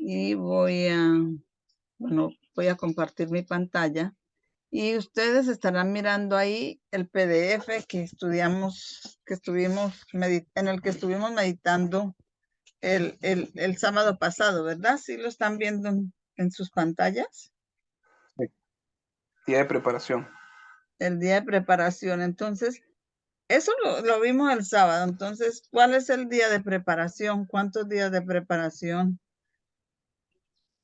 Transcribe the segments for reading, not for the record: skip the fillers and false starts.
y voy a compartir mi pantalla y ustedes estarán mirando ahí el PDF que estudiamos, en el que estuvimos meditando el sábado pasado, ¿verdad? ¿Sí lo están viendo en sus pantallas? Día de preparación. El día de preparación. Entonces, eso lo vimos el sábado. Entonces, ¿cuál es el día de preparación? ¿Cuántos días de preparación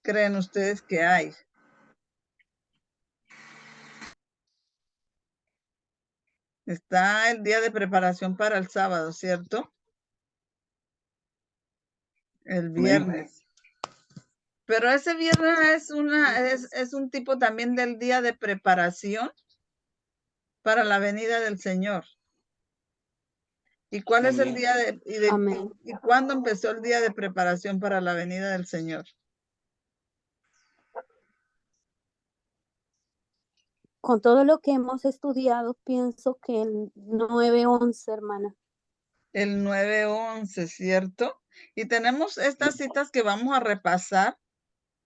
creen ustedes que hay? Está el día de preparación para el sábado, ¿cierto? El viernes. Pero ese viernes es un tipo también del día de preparación para la venida del Señor. ¿Y cuál es el día y cuándo empezó el día de preparación para la venida del Señor? Con todo lo que hemos estudiado, pienso que el 9/11, hermana. El 9/11, ¿cierto? Y tenemos estas citas que vamos a repasar,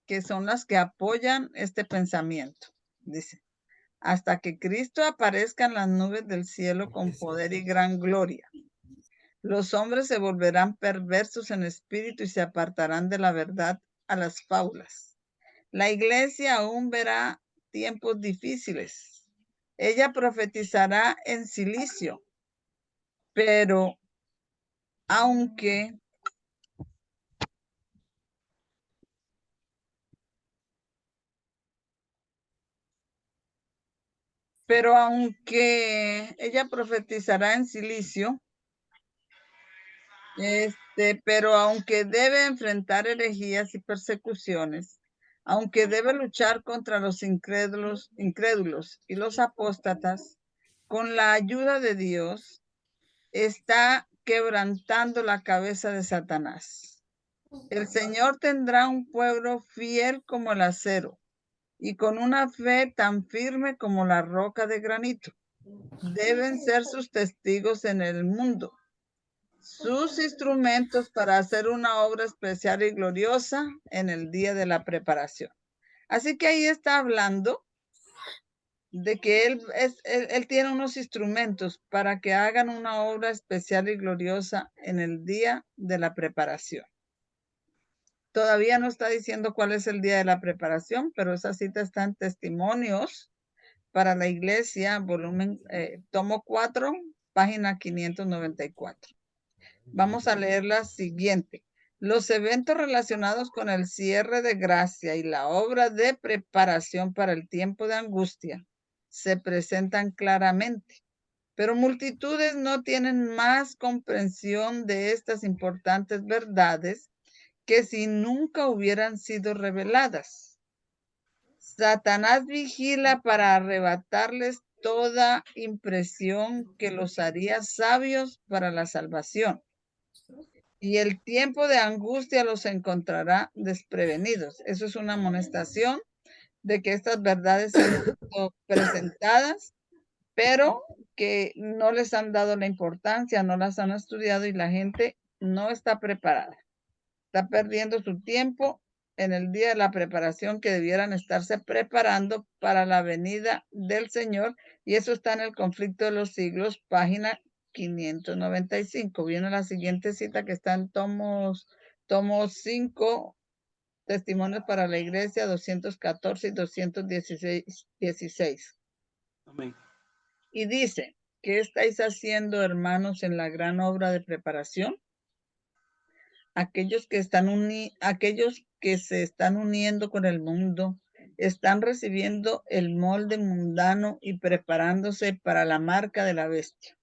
que son las que apoyan este pensamiento. Dice, hasta que Cristo aparezca en las nubes del cielo con poder y gran gloria. Los hombres se volverán perversos en espíritu y se apartarán de la verdad a las fábulas. La iglesia aún verá tiempos difíciles. Ella profetizará en silicio, pero aunque ella profetizará en silicio, pero aunque debe enfrentar herejías y persecuciones, aunque debe luchar contra los incrédulos y los apóstatas, con la ayuda de Dios, está quebrantando la cabeza de Satanás. El Señor tendrá un pueblo fiel como el acero y con una fe tan firme como la roca de granito. Deben ser sus testigos en el mundo, sus instrumentos para hacer una obra especial y gloriosa en el día de la preparación. Así que ahí está hablando de que él tiene unos instrumentos para que hagan una obra especial y gloriosa en el día de la preparación. Todavía no está diciendo cuál es el día de la preparación, pero esa cita está en Testimonios para la Iglesia, tomo 4, página 594. Vamos a leer la siguiente. Los eventos relacionados con el cierre de gracia y la obra de preparación para el tiempo de angustia se presentan claramente, pero multitudes no tienen más comprensión de estas importantes verdades que si nunca hubieran sido reveladas. Satanás vigila para arrebatarles toda impresión que los haría sabios para la salvación. Y el tiempo de angustia los encontrará desprevenidos. Eso es una amonestación de que estas verdades han sido presentadas, pero que no les han dado la importancia, no las han estudiado y la gente no está preparada. Está perdiendo su tiempo en el día de la preparación que debieran estarse preparando para la venida del Señor, y eso está en el Conflicto de los Siglos, página 595. Viene la siguiente cita que está en tomos 5, Testimonios para la Iglesia, 214 y 216. Amén. Y dice, ¿qué estáis haciendo, hermanos, en la gran obra de preparación? Aquellos que se están uniendo con el mundo están recibiendo el molde mundano y preparándose para la marca de la bestia.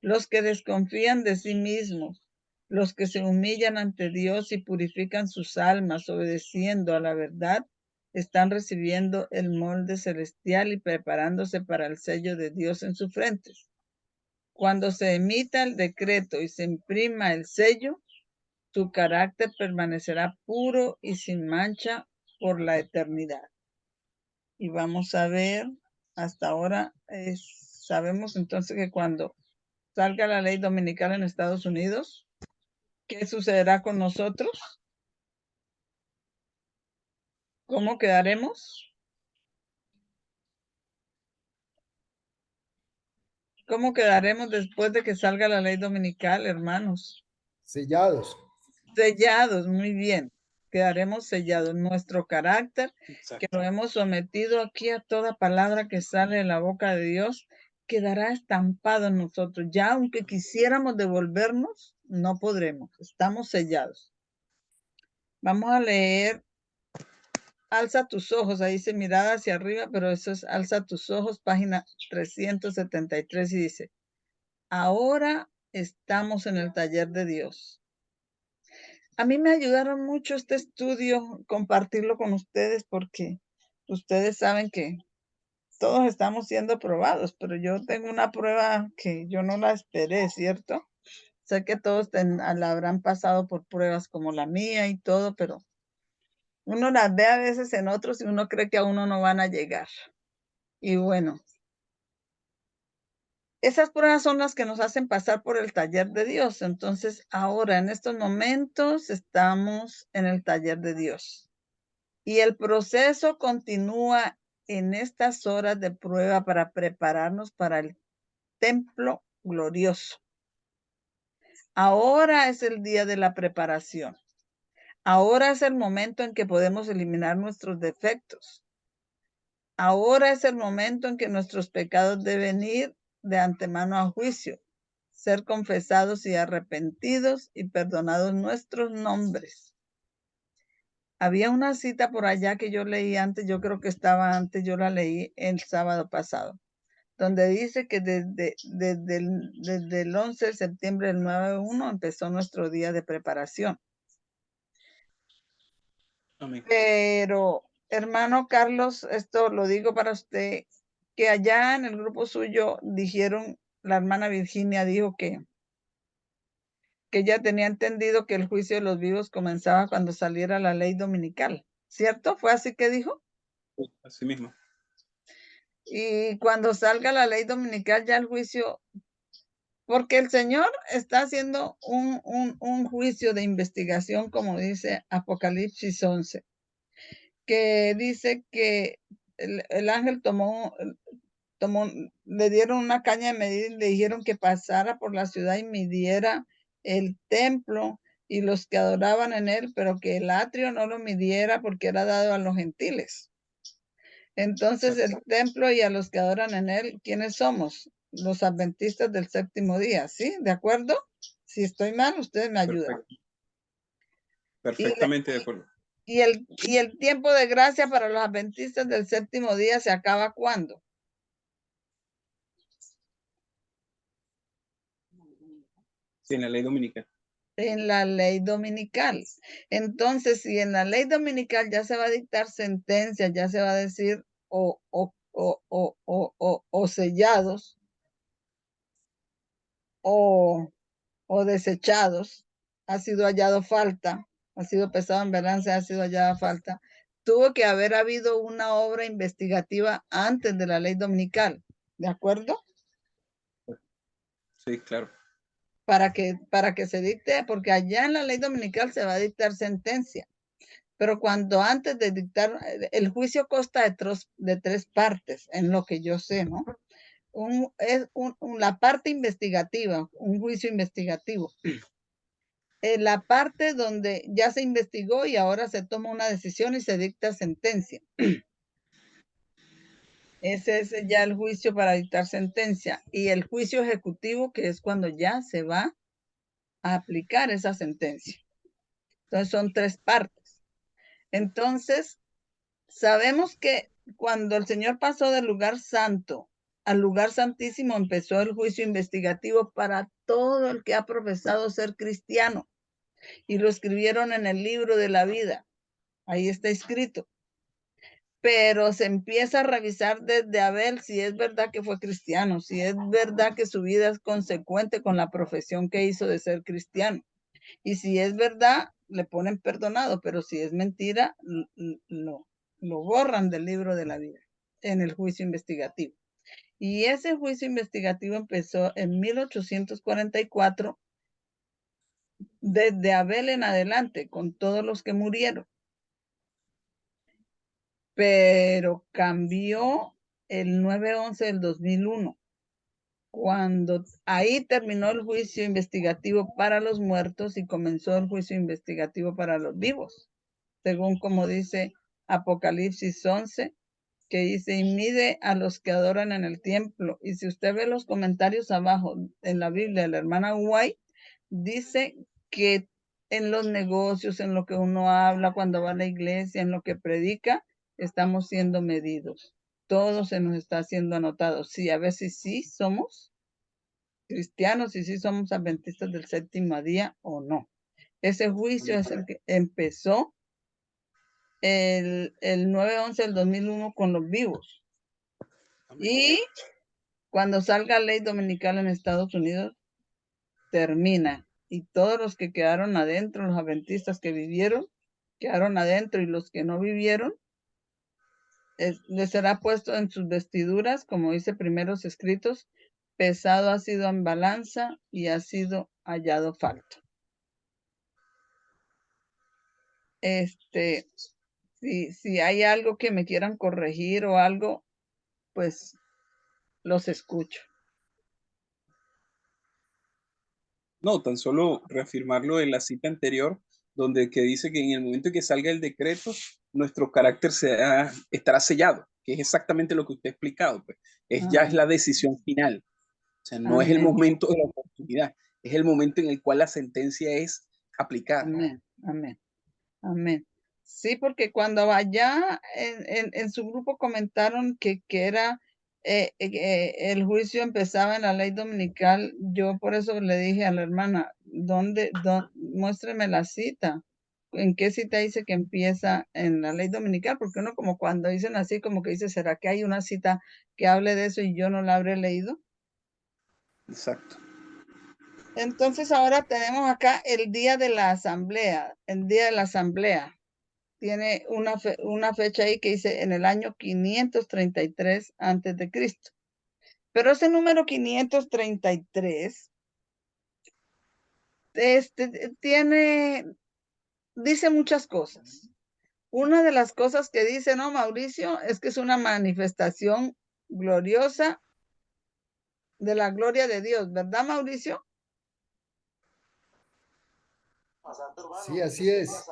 Los que desconfían de sí mismos, los que se humillan ante Dios y purifican sus almas obedeciendo a la verdad, están recibiendo el molde celestial y preparándose para el sello de Dios en sus frentes. Cuando se emita el decreto y se imprima el sello, su carácter permanecerá puro y sin mancha por la eternidad. Y vamos a ver, hasta ahora sabemos entonces que cuando salga la ley dominical en Estados Unidos, ¿qué sucederá con nosotros? ¿Cómo quedaremos? ¿Cómo quedaremos después de que salga la ley dominical, hermanos? Sellados. Sellados, muy bien. Quedaremos sellados. Nuestro carácter, que Exacto. lo hemos sometido aquí a toda palabra que sale de la boca de Dios, quedará estampado en nosotros. Ya aunque quisiéramos devolvernos, no podremos. Estamos sellados. Vamos a leer Alza tus ojos. Ahí dice mirada hacia arriba, pero eso es Alza tus ojos, página 373, y dice: ahora estamos en el taller de Dios. A mí me ayudaron mucho este estudio, compartirlo con ustedes, porque ustedes saben que todos estamos siendo probados, pero yo tengo una prueba que yo no la esperé, ¿cierto? Sé que todos la habrán pasado por pruebas como la mía y todo, pero uno las ve a veces en otros y uno cree que a uno no van a llegar. Y bueno, esas pruebas son las que nos hacen pasar por el taller de Dios. Entonces, ahora, en estos momentos, estamos en el taller de Dios. Y el proceso continúa en estas horas de prueba para prepararnos para el templo glorioso. Ahora es el día de la preparación. Ahora es el momento en que podemos eliminar nuestros defectos. Ahora es el momento en que nuestros pecados deben ir de antemano a juicio, ser confesados y arrepentidos y perdonados nuestros nombres. Había una cita por allá que yo leí antes, yo creo que estaba antes, yo la leí el sábado pasado, donde dice que desde el 11 de septiembre del 9/1 empezó nuestro día de preparación. Amén. Pero, hermano Carlos, esto lo digo para usted, que allá en el grupo suyo dijeron, la hermana Virginia dijo que ella tenía entendido que el juicio de los vivos comenzaba cuando saliera la ley dominical, ¿cierto? ¿Fue así que dijo? Sí, así mismo. Y cuando salga la ley dominical ya el juicio, porque el Señor está haciendo un juicio de investigación, como dice Apocalipsis 11. Que dice que el ángel le dieron una caña de medir y le dijeron que pasara por la ciudad y midiera el templo y los que adoraban en él, pero que el atrio no lo midiera porque era dado a los gentiles. Entonces el templo y a los que adoran en él, ¿quiénes somos? Los adventistas del séptimo día, ¿sí? ¿De acuerdo? Si estoy mal, ustedes me ayudan. Perfecto. Perfectamente de acuerdo. Y el tiempo de gracia para los adventistas del séptimo día se acaba ¿cuándo? Sí, en la ley dominical. En la ley dominical. Entonces, si en la ley dominical ya se va a dictar sentencia, ya se va a decir o sellados o desechados, ha sido hallado falta, ha sido pesado en balanza, ha sido hallada falta, tuvo que haber habido una obra investigativa antes de la ley dominical, ¿de acuerdo? Sí, claro. Para que se dicte, porque allá en la ley dominical se va a dictar sentencia, pero cuando antes de dictar, el juicio consta de tres partes, en lo que yo sé, ¿no? La parte investigativa, un juicio investigativo. La parte donde ya se investigó y ahora se toma una decisión y se dicta sentencia. Ese es ya el juicio para dictar sentencia. Y el juicio ejecutivo, que es cuando ya se va a aplicar esa sentencia. Entonces son tres partes. Entonces, sabemos que cuando el Señor pasó del lugar santo al lugar santísimo, empezó el juicio investigativo para todo el que ha profesado ser cristiano. Y lo escribieron en el libro de la vida. Ahí está escrito. Pero se empieza a revisar desde Abel si es verdad que fue cristiano, si es verdad que su vida es consecuente con la profesión que hizo de ser cristiano. Y si es verdad, le ponen perdonado, pero si es mentira, lo borran del libro de la vida en el juicio investigativo. Y ese juicio investigativo empezó en 1844, desde Abel en adelante, con todos los que murieron. pero cambió el 9/11 del 2001, cuando ahí terminó el juicio investigativo para los muertos y comenzó el juicio investigativo para los vivos, según como dice Apocalipsis 11, que dice, y mide a los que adoran en el templo. Y si usted ve los comentarios abajo en la Biblia de la hermana White, dice que en los negocios, en lo que uno habla cuando va a la iglesia, en lo que predica, estamos siendo medidos. Todo se nos está haciendo anotado. Sí, a ver si sí somos cristianos y si somos adventistas del séptimo día o no. Ese juicio es el que empezó el 9/11 del 2001 con los vivos. Y cuando salga ley dominical en Estados Unidos, termina. Y todos los que quedaron adentro, los adventistas que vivieron, quedaron adentro, y los que no vivieron, les será puesto en sus vestiduras, como dice primeros escritos, pesado ha sido en balanza y ha sido hallado falto. Si hay algo que me quieran corregir o algo, pues los escucho. No, tan solo reafirmarlo de la cita anterior, donde que dice que en el momento en que salga el decreto, nuestro carácter estará sellado, que es exactamente lo que usted ha explicado, pues. Ya es la decisión final. O sea, no es el Amén. momento de la oportunidad, es el momento en el cual la sentencia es aplicada. Amén, amén, amén. Sí, porque cuando allá en su grupo comentaron que era el juicio empezaba en la ley dominical, yo por eso le dije a la hermana, muéstreme la cita. ¿En qué cita dice que empieza en la ley dominical? Porque uno como cuando dicen así, como que dice, ¿será que hay una cita que hable de eso y yo no la habré leído? Exacto. Entonces ahora tenemos acá el día de la asamblea, el día de la asamblea. Tiene una fecha ahí que dice en el año 533 antes de Cristo. Pero ese número 533 dice muchas cosas. Una de las cosas que dice, ¿no, Mauricio? Es que es una manifestación gloriosa de la gloria de Dios, ¿verdad, Mauricio? Sí, así es.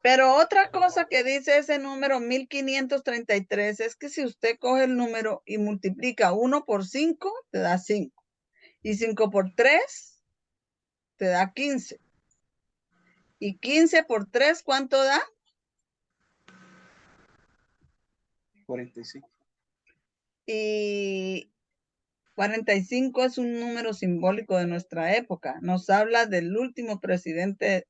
Pero otra cosa que dice ese número 1533 es que si usted coge el número y multiplica 1 por 5, te da 5. Y 5 por 3, te da 15. Y 15 por 3, ¿cuánto da? 45. Y 45 es un número simbólico de nuestra época. Nos habla del último presidente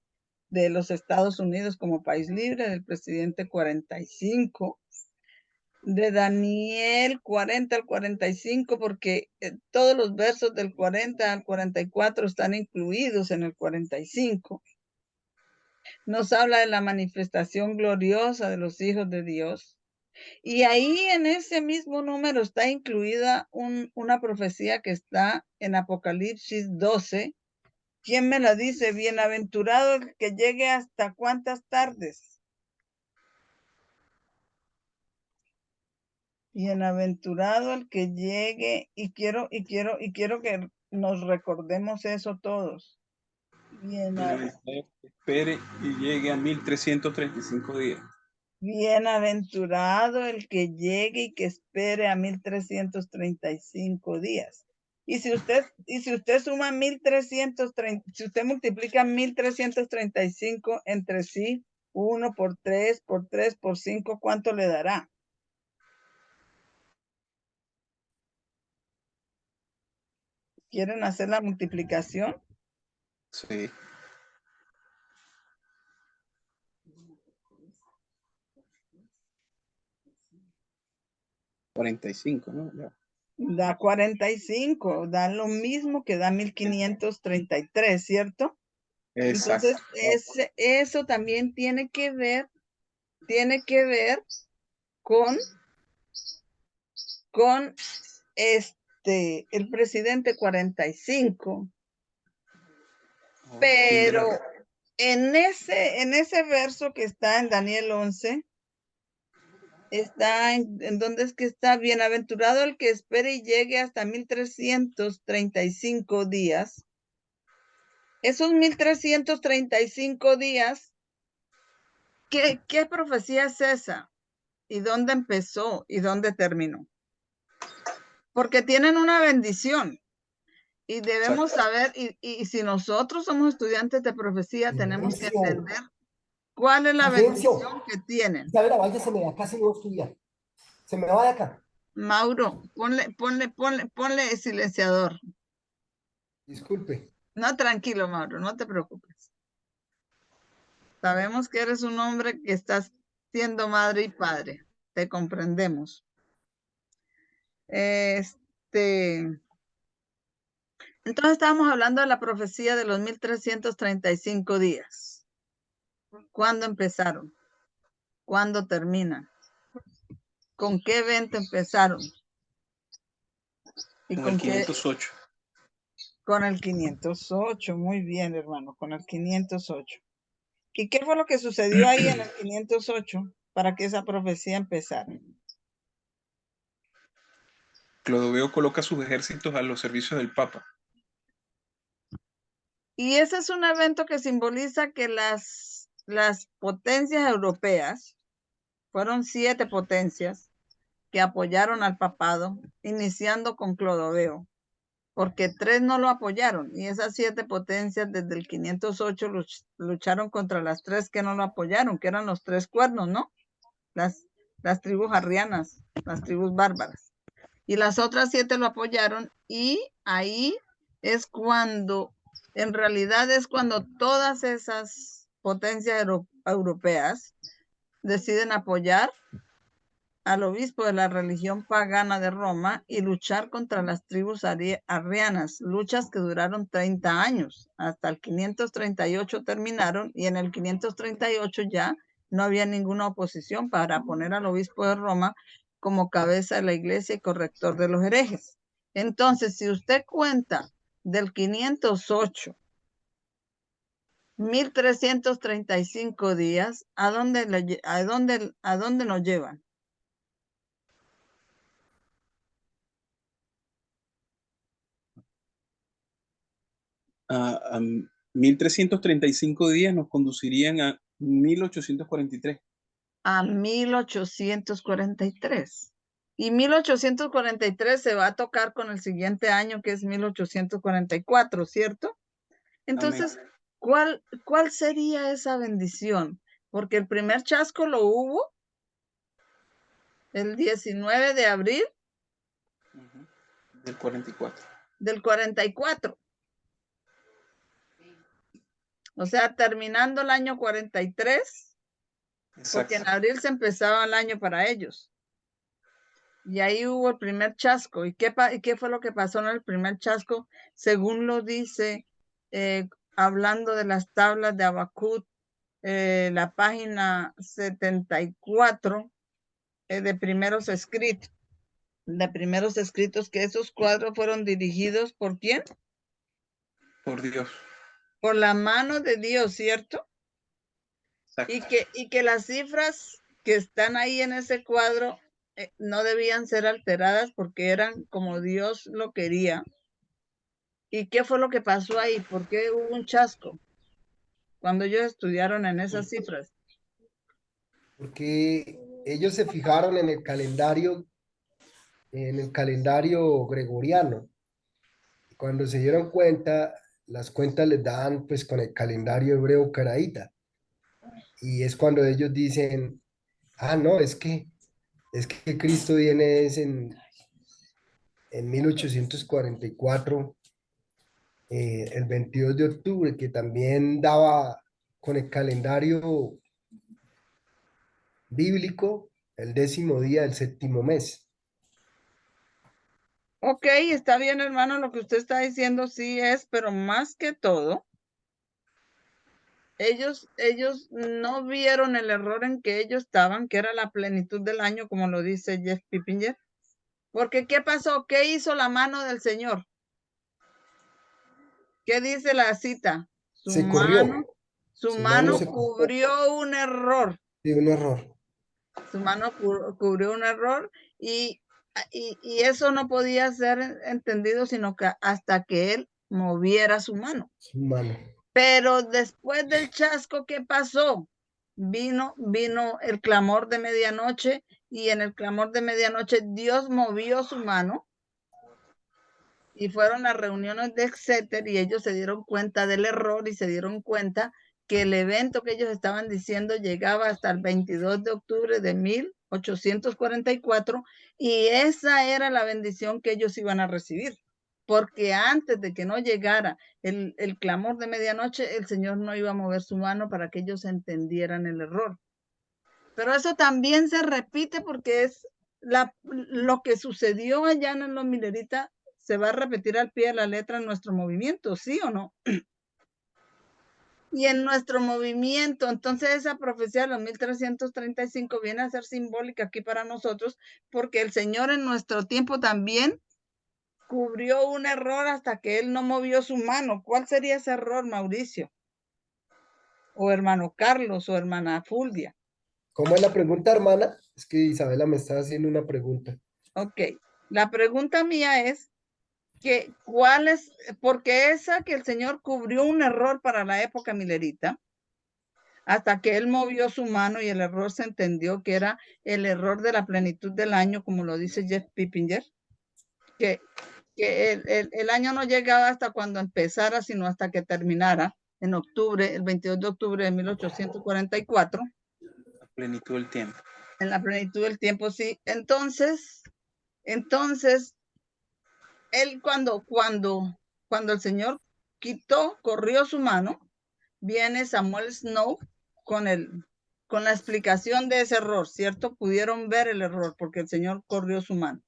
de los Estados Unidos como país libre, del presidente 45, de Daniel 40 al 45, porque todos los versos del 40 al 44 están incluidos en el 45. Nos habla de la manifestación gloriosa de los hijos de Dios. Y ahí en ese mismo número está incluida una profecía que está en Apocalipsis 12. ¿Quién me la dice? Bienaventurado el que llegue hasta cuántas tardes. Bienaventurado el que llegue, y quiero que nos recordemos eso todos. Espere y llegue a 1335 días. Bienaventurado el que llegue y que espere a 1335 días. Y si usted suma 1330, si usted multiplica 1335 entre sí, 1 por 3, por 3, por 5, ¿cuánto le dará? ¿Quieren hacer la multiplicación? Sí. 45, ¿no? Ya. Da 45, da lo mismo que da 1533, ¿cierto? Exacto. Entonces, eso también tiene que ver con el presidente 45, pero en ese verso que está en Daniel 11, está en donde es que está: bienaventurado el que espere y llegue hasta 1335 días. Esos 1335 días, ¿qué profecía es esa? ¿Y dónde empezó? ¿Y dónde terminó? Porque tienen una bendición. Y debemos saber, y si nosotros somos estudiantes de profecía, tenemos que Silencio, entender cuál es la silencio. bendición que tienen. Isabela, váyase de acá si no estudia. Se me va de acá. Mauro, ponle silenciador. Disculpe. No, tranquilo, Mauro, no te preocupes. Sabemos que eres un hombre que estás siendo madre y padre. Te comprendemos. Entonces estábamos hablando de la profecía de los 1335 días. ¿Cuándo empezaron? ¿Cuándo terminan? ¿Con qué evento empezaron? ¿Y con el 508. Con el 508, muy bien, hermano, con el 508. ¿Y qué fue lo que sucedió ahí en el 508 para que esa profecía empezara? Clodoveo coloca sus ejércitos a los servicios del Papa. Y ese es un evento que simboliza que las potencias europeas, fueron 7 potencias que apoyaron al papado, iniciando con Clodoveo, porque 3 no lo apoyaron, y esas 7 potencias desde el 508 lucharon contra las 3 que no lo apoyaron, que eran los 3 cuernos, ¿no? Las tribus arrianas, las tribus bárbaras. Y las otras 7 lo apoyaron, y ahí es cuando, en realidad es cuando todas esas potencias europeas deciden apoyar al obispo de la religión pagana de Roma y luchar contra las tribus arrianas, luchas que duraron 30 años. Hasta el 538 terminaron, y en el 538 ya no había ninguna oposición para poner al obispo de Roma como cabeza de la iglesia y corrector de los herejes. Entonces, si usted cuenta del 508, 1335 días, ¿a dónde nos llevan? A 1335 días nos conducirían a 1843. A 1843. Y 1843 se va a tocar con el siguiente año, que es 1844, ¿cierto? Entonces, ¿cuál sería esa bendición? Porque el primer chasco lo hubo el 19 de abril del 44. Del 44. O sea, terminando el año 43, porque en abril se empezaba el año para ellos. Y ahí hubo el primer chasco. ¿Y qué fue lo que pasó en el primer chasco? Según lo dice, hablando de las tablas de Habacuc, la página 74 de primeros escritos. Que esos cuadros fueron dirigidos ¿por quién? Por Dios. Por la mano de Dios, ¿cierto? Y que las cifras que están ahí en ese cuadro no debían ser alteradas porque eran como Dios lo quería. ¿Y qué fue lo que pasó ahí? ¿Por qué hubo un chasco cuando ellos estudiaron en esas cifras? Porque ellos se fijaron en el calendario gregoriano. Cuando se dieron cuenta, las cuentas les dan pues con el calendario hebreo caraíta. Y es cuando ellos dicen, ah, no, es que Cristo viene en 1844, el 22 de octubre, que también daba con el calendario bíblico el 10º día del 7º mes. Ok, está bien, hermano, lo que usted está diciendo sí es, pero más que todo, ellos no vieron el error en que ellos estaban, que era la plenitud del año, como lo dice Jeff Pippinger. Porque ¿qué pasó? ¿Qué hizo la mano del Señor? ¿Qué dice la cita? Su Se mano corrió. Su Su mano mano se cubrió un error. de un error. Su mano cubrió un error y eso no podía ser entendido sino que hasta que él moviera su mano. Su mano. Pero después del chasco, ¿qué pasó? Vino el clamor de medianoche y en el clamor de medianoche Dios movió su mano y fueron a reuniones de Exeter y ellos se dieron cuenta del error y se dieron cuenta que el evento que ellos estaban diciendo llegaba hasta el 22 de octubre de 1844 y esa era la bendición que ellos iban a recibir. Porque antes de que no llegara el clamor de medianoche, el Señor no iba a mover su mano para que ellos entendieran el error. Pero eso también se repite porque es lo que sucedió allá en los Mileritas se va a repetir al pie de la letra en nuestro movimiento, ¿sí o no? Y en nuestro movimiento, entonces esa profecía de los 1335 viene a ser simbólica aquí para nosotros porque el Señor en nuestro tiempo también cubrió un error hasta que él no movió su mano. ¿Cuál sería ese error, Mauricio? O hermano Carlos o hermana Fulvia. ¿Cómo es la pregunta, hermana? Es que Isabela me está haciendo una pregunta. Ok, la pregunta mía es que ¿cuál es? Porque esa que el Señor cubrió un error para la época milerita, hasta que él movió su mano y el error se entendió que era el error de la plenitud del año, como lo dice Jeff Pippinger, que el año no llegaba hasta cuando empezara, sino hasta que terminara en octubre, el 22 de octubre de 1844. La plenitud del tiempo. En la plenitud del tiempo, sí. Entonces, él cuando el Señor corrió su mano, viene Samuel Snow con la explicación de ese error, ¿cierto? Pudieron ver el error porque el Señor corrió su mano.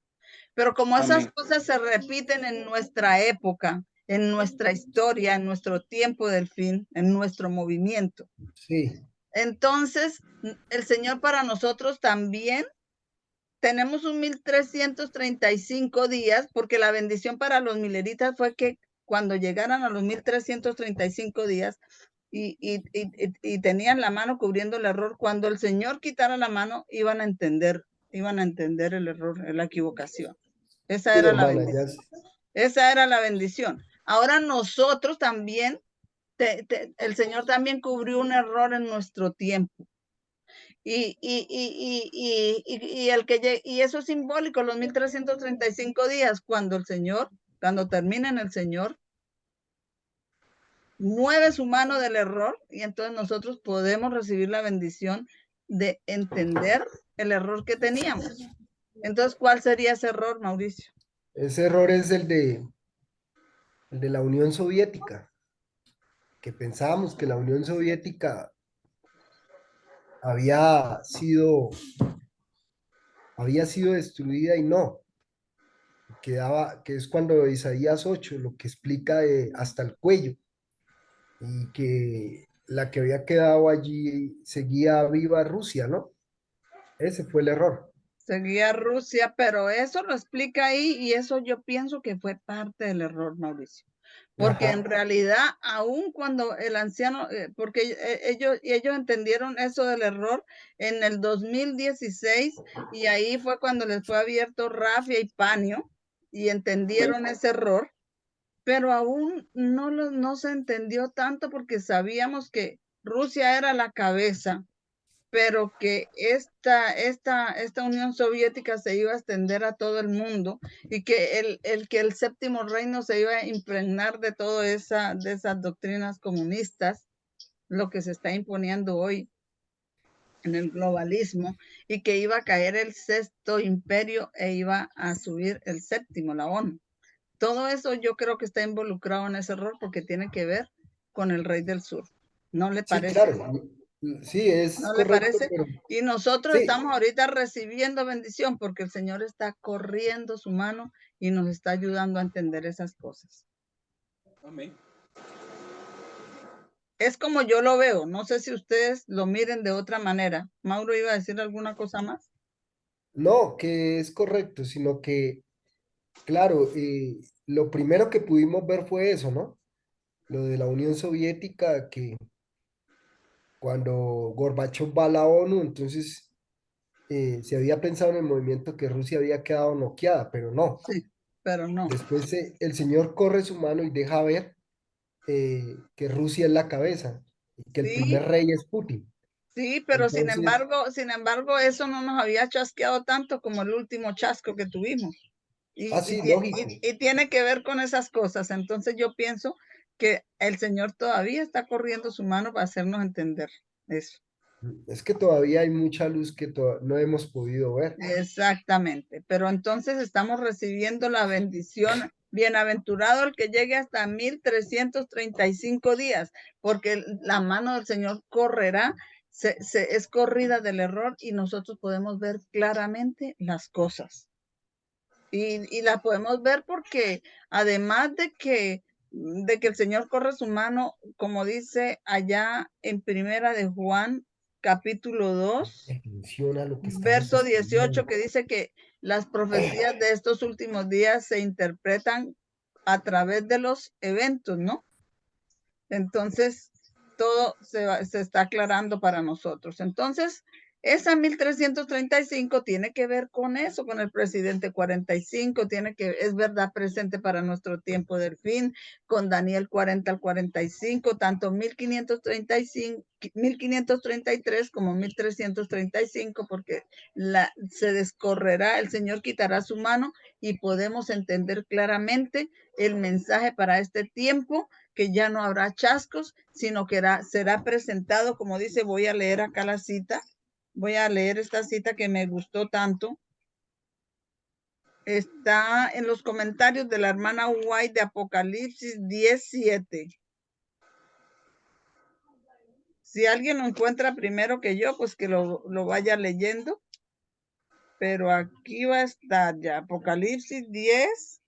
Pero como esas cosas se repiten en nuestra época, en nuestra historia, en nuestro tiempo del fin, en nuestro movimiento. Sí. Entonces, el Señor para nosotros también tenemos un 1335 días, porque la bendición para los mileritas fue que cuando llegaran a los 1335 días y tenían la mano cubriendo el error, cuando el Señor quitara la mano, iban a entender el error, la equivocación. Esa Sí, era la hermana, bendición. Esa era la bendición. Ahora nosotros también, el Señor también cubrió un error en nuestro tiempo. Y eso es simbólico, los 1335 días, cuando terminen el Señor, mueve su mano del error y entonces nosotros podemos recibir la bendición de entender el error que teníamos. Entonces, ¿cuál sería ese error, Mauricio? Ese error es el de la Unión Soviética, que pensábamos que la Unión Soviética había sido destruida y no. Que es cuando Isaías 8 lo que explica hasta el cuello, y que la que había quedado allí seguía viva Rusia, ¿no? Ese fue el error. Seguía Rusia, pero eso lo explica ahí y eso yo pienso que fue parte del error, Mauricio. Porque en realidad, aun cuando el anciano, porque ellos entendieron eso del error en el 2016 y ahí fue cuando les fue abierto Rafia y Panio y entendieron ese error, pero aún no se entendió tanto porque sabíamos que Rusia era la cabeza, pero que esta Unión Soviética se iba a extender a todo el mundo y que el séptimo reino se iba a impregnar de todas esas doctrinas comunistas, lo que se está imponiendo hoy en el globalismo, y que iba a caer el sexto imperio e iba a subir el séptimo, la ONU. Todo eso yo creo que está involucrado en ese error porque tiene que ver con el rey del sur. ¿No le Sí, parece? claro. Sí, es ¿No le correcto, parece? pero Y nosotros sí, estamos ahorita recibiendo bendición porque el Señor está corriendo su mano y nos está ayudando a entender esas cosas. Amén. Es como yo lo veo. No sé si ustedes lo miren de otra manera. Mauro iba a decir alguna cosa más. no, que es correcto, sino que, claro, lo primero que pudimos ver fue eso, ¿no? Lo de la Unión Soviética, que cuando Gorbachov va a la ONU, entonces se había pensado en el movimiento que Rusia había quedado noqueada, pero no. Sí, pero no. Después el señor corre su mano y deja ver que Rusia es la cabeza y que el primer Sí, rey es Putin. sí, pero Entonces, sin embargo, eso no nos había chasqueado tanto como el último chasco que tuvimos. sí, lógico. Y tiene que ver con esas cosas. Entonces yo pienso que el Señor todavía está corriendo su mano para hacernos entender eso. Es que todavía hay mucha luz que no hemos podido ver. Exactamente. Pero entonces estamos recibiendo la bendición. Bienaventurado el que llegue hasta 1335 días, porque la mano del Señor correrá, es corrida del error y nosotros podemos ver claramente las cosas. Y la podemos ver porque además de que el Señor corre su mano, como dice allá en Primera de Juan, capítulo 2, Menciona lo que estamos verso 18, estudiando. que dice que las profecías de estos últimos días se interpretan a través de los eventos, ¿no? Entonces, todo se está aclarando para nosotros. Entonces, esa 1335 tiene que ver con eso, con el presidente 45, es verdad presente para nuestro tiempo del fin, con Daniel 40 al 45, tanto 1533 como 1335, porque se descorrerá, el Señor quitará su mano y podemos entender claramente el mensaje para este tiempo, que ya no habrá chascos, sino que será presentado, como dice, voy a leer acá la cita, voy a leer esta cita que me gustó tanto. Está en los comentarios de la hermana White de Apocalipsis 17. Si alguien lo encuentra primero que yo, pues que lo vaya leyendo. Pero aquí va a estar ya. Apocalipsis 10,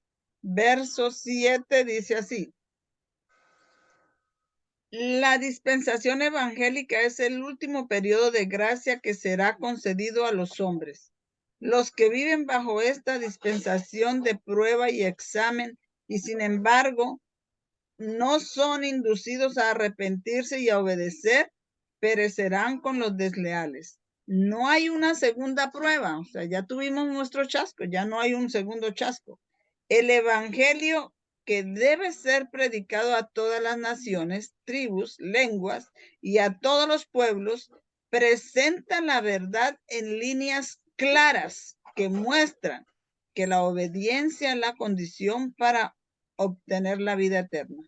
verso 7, dice así. La dispensación evangélica es el último periodo de gracia que será concedido a los hombres. Los que viven bajo esta dispensación de prueba y examen y sin embargo no son inducidos a arrepentirse y a obedecer, perecerán con los desleales. No hay una segunda prueba, o sea, ya tuvimos nuestro chasco, ya no hay un segundo chasco. El evangelio que debe ser predicado a todas las naciones, tribus, lenguas y a todos los pueblos, presenta la verdad en líneas claras que muestran que la obediencia es la condición para obtener la vida eterna.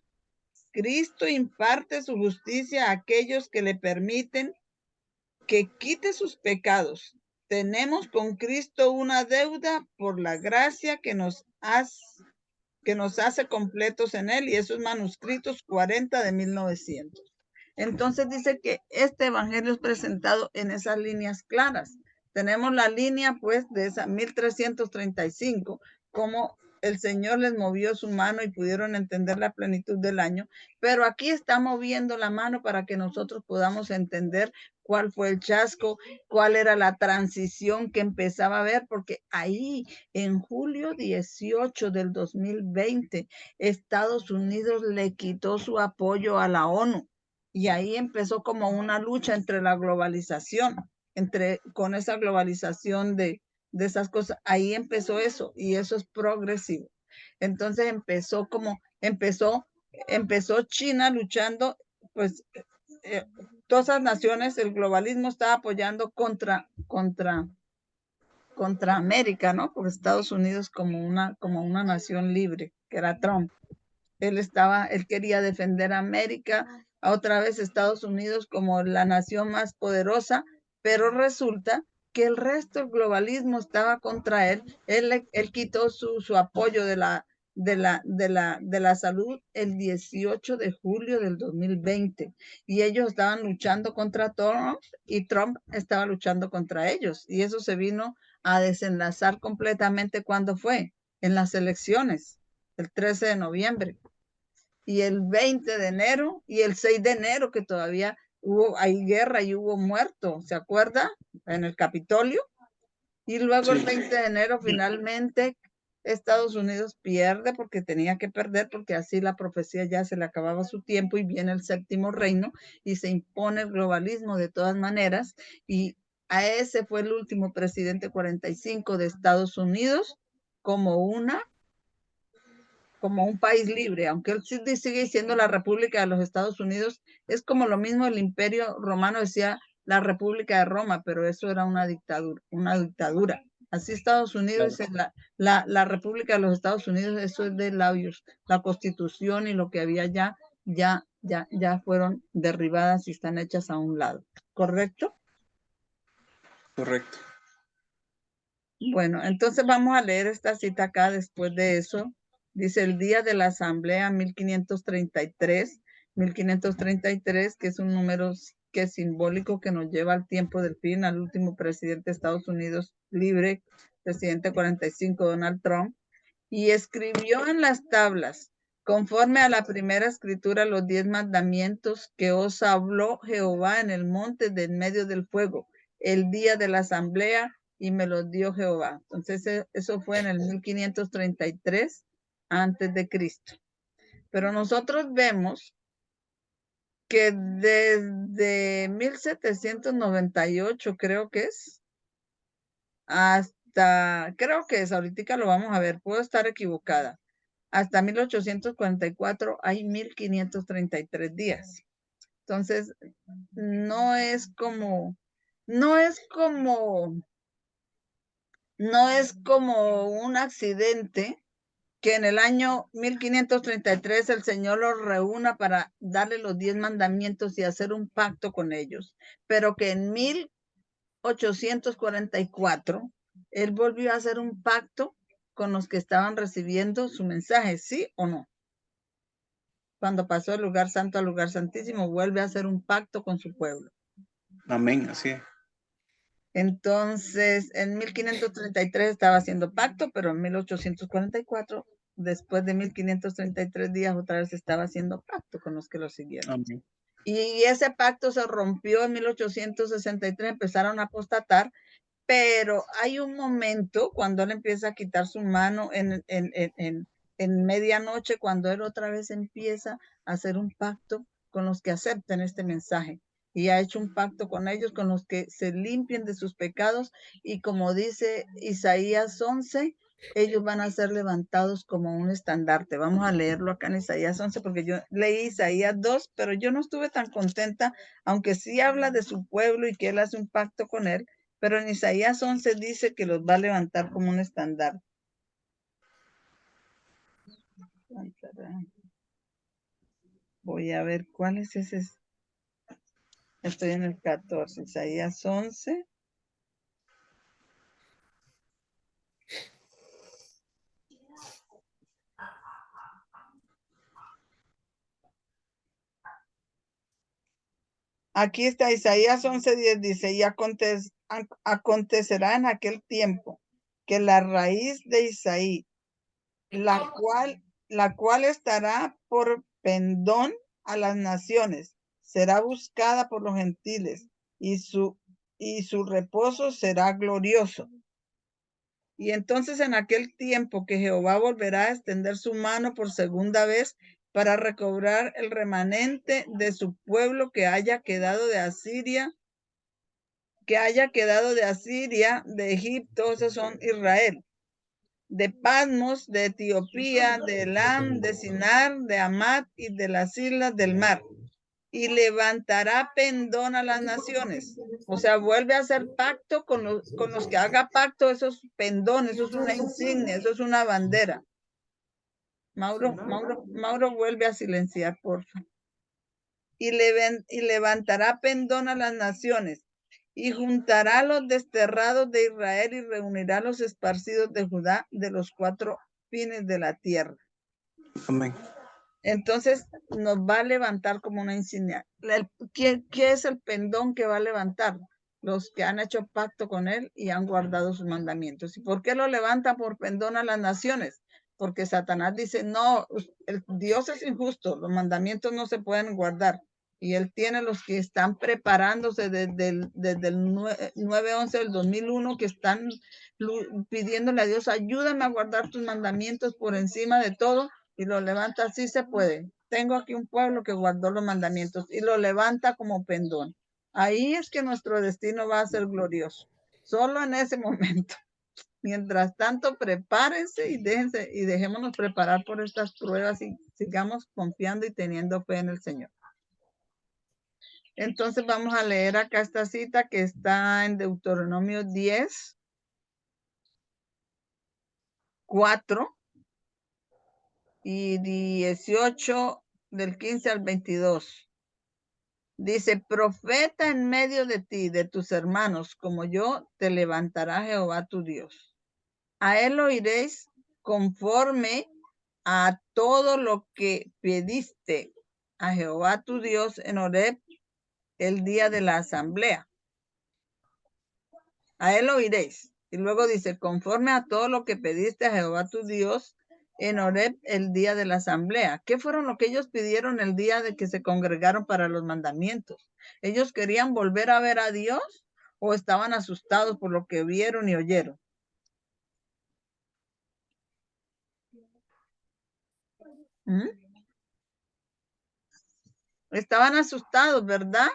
Cristo imparte su justicia a aquellos que le permiten que quite sus pecados. Tenemos con Cristo una deuda por la gracia que nos hace completos en él, y esos manuscritos 40 de 1900. Entonces dice que este evangelio es presentado en esas líneas claras. Tenemos la línea pues de esa 1335, como el Señor les movió su mano y pudieron entender la plenitud del año, pero aquí está moviendo la mano para que nosotros podamos entender cuál fue el chasco, cuál era la transición que empezaba a ver, porque ahí en julio 18 del 2020, Estados Unidos le quitó su apoyo a la ONU. Y ahí empezó como una lucha entre la globalización, con esa globalización de esas cosas. Ahí empezó eso, y eso es progresivo. Entonces empezó China luchando, pues todas las naciones, el globalismo estaba apoyando contra América, ¿no? Por Estados Unidos como una nación libre, que era Trump. Él quería defender a América, a otra vez Estados Unidos como la nación más poderosa, pero resulta que el resto del globalismo estaba contra él. Él quitó su apoyo de la salud el 18 de julio del 2020, y ellos estaban luchando contra Trump y Trump estaba luchando contra ellos, y eso se vino a desenlazar completamente. ¿Cuándo fue? En las elecciones, el 13 de noviembre. Y el 20 de enero y el 6 de enero, que todavía hay guerra y hubo muertos, ¿se acuerda? En el Capitolio. Y luego el 20 de enero finalmente Estados Unidos pierde porque tenía que perder, porque así la profecía ya se le acababa su tiempo y viene el séptimo reino y se impone el globalismo de todas maneras. Y a ese fue el último presidente 45 de Estados Unidos como un país libre, aunque él sigue siendo la República de los Estados Unidos. Es como lo mismo el Imperio Romano decía la República de Roma, pero eso era una dictadura. Así Estados Unidos, Claro. la República de los Estados Unidos, eso es de labios. La Constitución y lo que había ya fueron derribadas y están hechas a un lado. ¿Correcto? Correcto. Bueno, entonces vamos a leer esta cita acá después de eso. Dice el día de la asamblea 1533, que es un número que es simbólico que nos lleva al tiempo del fin, al último presidente de Estados Unidos libre, presidente 45, Donald Trump, y escribió en las tablas, conforme a la primera escritura, los 10 mandamientos que os habló Jehová en el monte de en medio del fuego, el día de la asamblea, y me los dio Jehová. Entonces, eso fue en el 1533 antes de Cristo. Pero nosotros vemos que desde 1798, creo que es, hasta, creo que es, ahorita lo vamos a ver, puedo estar equivocada, hasta 1844 hay 1533 días. Entonces, no es como, no es como, no es como un accidente que en el año 1533 el Señor los reúna para darle los 10 mandamientos y hacer un pacto con ellos, pero que en 1844 Él volvió a hacer un pacto con los que estaban recibiendo su mensaje, ¿sí o no? Cuando pasó del lugar santo al lugar santísimo, vuelve a hacer un pacto con su pueblo. Amén, así es. Entonces, en 1533 estaba haciendo pacto, pero en 1844, después de 1533 días, otra vez estaba haciendo pacto con los que lo siguieron. Amén. Y ese pacto se rompió en 1863, empezaron a apostatar, pero hay un momento cuando él empieza a quitar su mano en medianoche, cuando él otra vez empieza a hacer un pacto con los que acepten este mensaje. Y ha hecho un pacto con ellos, con los que se limpien de sus pecados. Y como dice Isaías 11, ellos van a ser levantados como un estandarte. Vamos a leerlo acá en Isaías 11, porque yo leí Isaías 2, pero yo no estuve tan contenta, aunque sí habla de su pueblo y que él hace un pacto con él. Pero en Isaías 11 dice que los va a levantar como un estandarte. Voy a ver cuál es ese. Estoy en el 14, Isaías 11. Aquí está Isaías 11:10, dice, y acontecerá en aquel tiempo que la raíz de Isaí, la cual estará por pendón a las naciones, será buscada por los gentiles, y su reposo será glorioso. Y entonces en aquel tiempo que Jehová volverá a extender su mano por segunda vez para recobrar el remanente de su pueblo que haya quedado de Asiria, de Egipto, esos son Israel, de Pasmos, de Etiopía, de Elam, de Sinar, de Amat y de las islas del mar. Y levantará pendón a las naciones. O sea, vuelve a hacer pacto con los que haga pacto, esos pendones, eso es una insignia, eso es una bandera. Mauro vuelve a silenciar, por favor. Y levantará pendón a las naciones, y juntará a los desterrados de Israel, y reunirá a los esparcidos de Judá de los 4 fines de la tierra. Amén. Entonces nos va a levantar como una insignia. ¿Qué es el pendón que va a levantar? Los que han hecho pacto con él y han guardado sus mandamientos. ¿Y por qué lo levanta por pendón a las naciones? Porque Satanás dice, no, Dios es injusto, los mandamientos no se pueden guardar. Y él tiene los que están preparándose desde el 9/11 del 2001, que están pidiéndole a Dios, ayúdame a guardar tus mandamientos por encima de todo, y lo levanta. Así se puede. Tengo aquí un pueblo que guardó los mandamientos y lo levanta como pendón. Ahí es que nuestro destino va a ser glorioso. Solo en ese momento. Mientras tanto, prepárense y dejémonos preparar por estas pruebas y sigamos confiando y teniendo fe en el Señor. Entonces vamos a leer acá esta cita que está en Deuteronomio 10, 4 y 18 del 15 al 22. Dice, profeta en medio de ti, de tus hermanos, como yo, te levantará Jehová tu Dios. A él oiréis conforme a todo lo que pediste a Jehová tu Dios en Horeb el día de la asamblea. A él oiréis. Y luego dice, conforme a todo lo que pediste a Jehová tu Dios en Horeb el día de la asamblea. ¿Qué fueron lo que ellos pidieron el día de que se congregaron para los mandamientos? ¿Ellos querían volver a ver a Dios o estaban asustados por lo que vieron y oyeron? Estaban asustados, ¿verdad?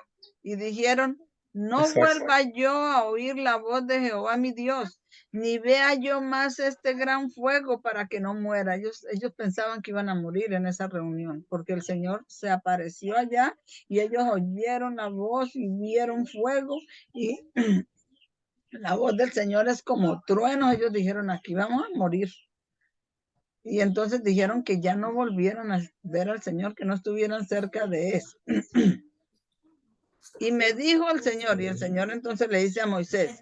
Y dijeron, no Exacto. vuelva yo a oír la voz de Jehová mi Dios, ni vea yo más este gran fuego para que no muera. Ellos pensaban que iban a morir en esa reunión, porque el Señor se apareció allá y ellos oyeron la voz y vieron fuego, y la voz del Señor es como trueno. Ellos dijeron, aquí vamos a morir. Y entonces dijeron que ya no volvieran a ver al Señor, que no estuvieran cerca de eso. Y me dijo el Señor, y el Señor entonces le dice a Moisés,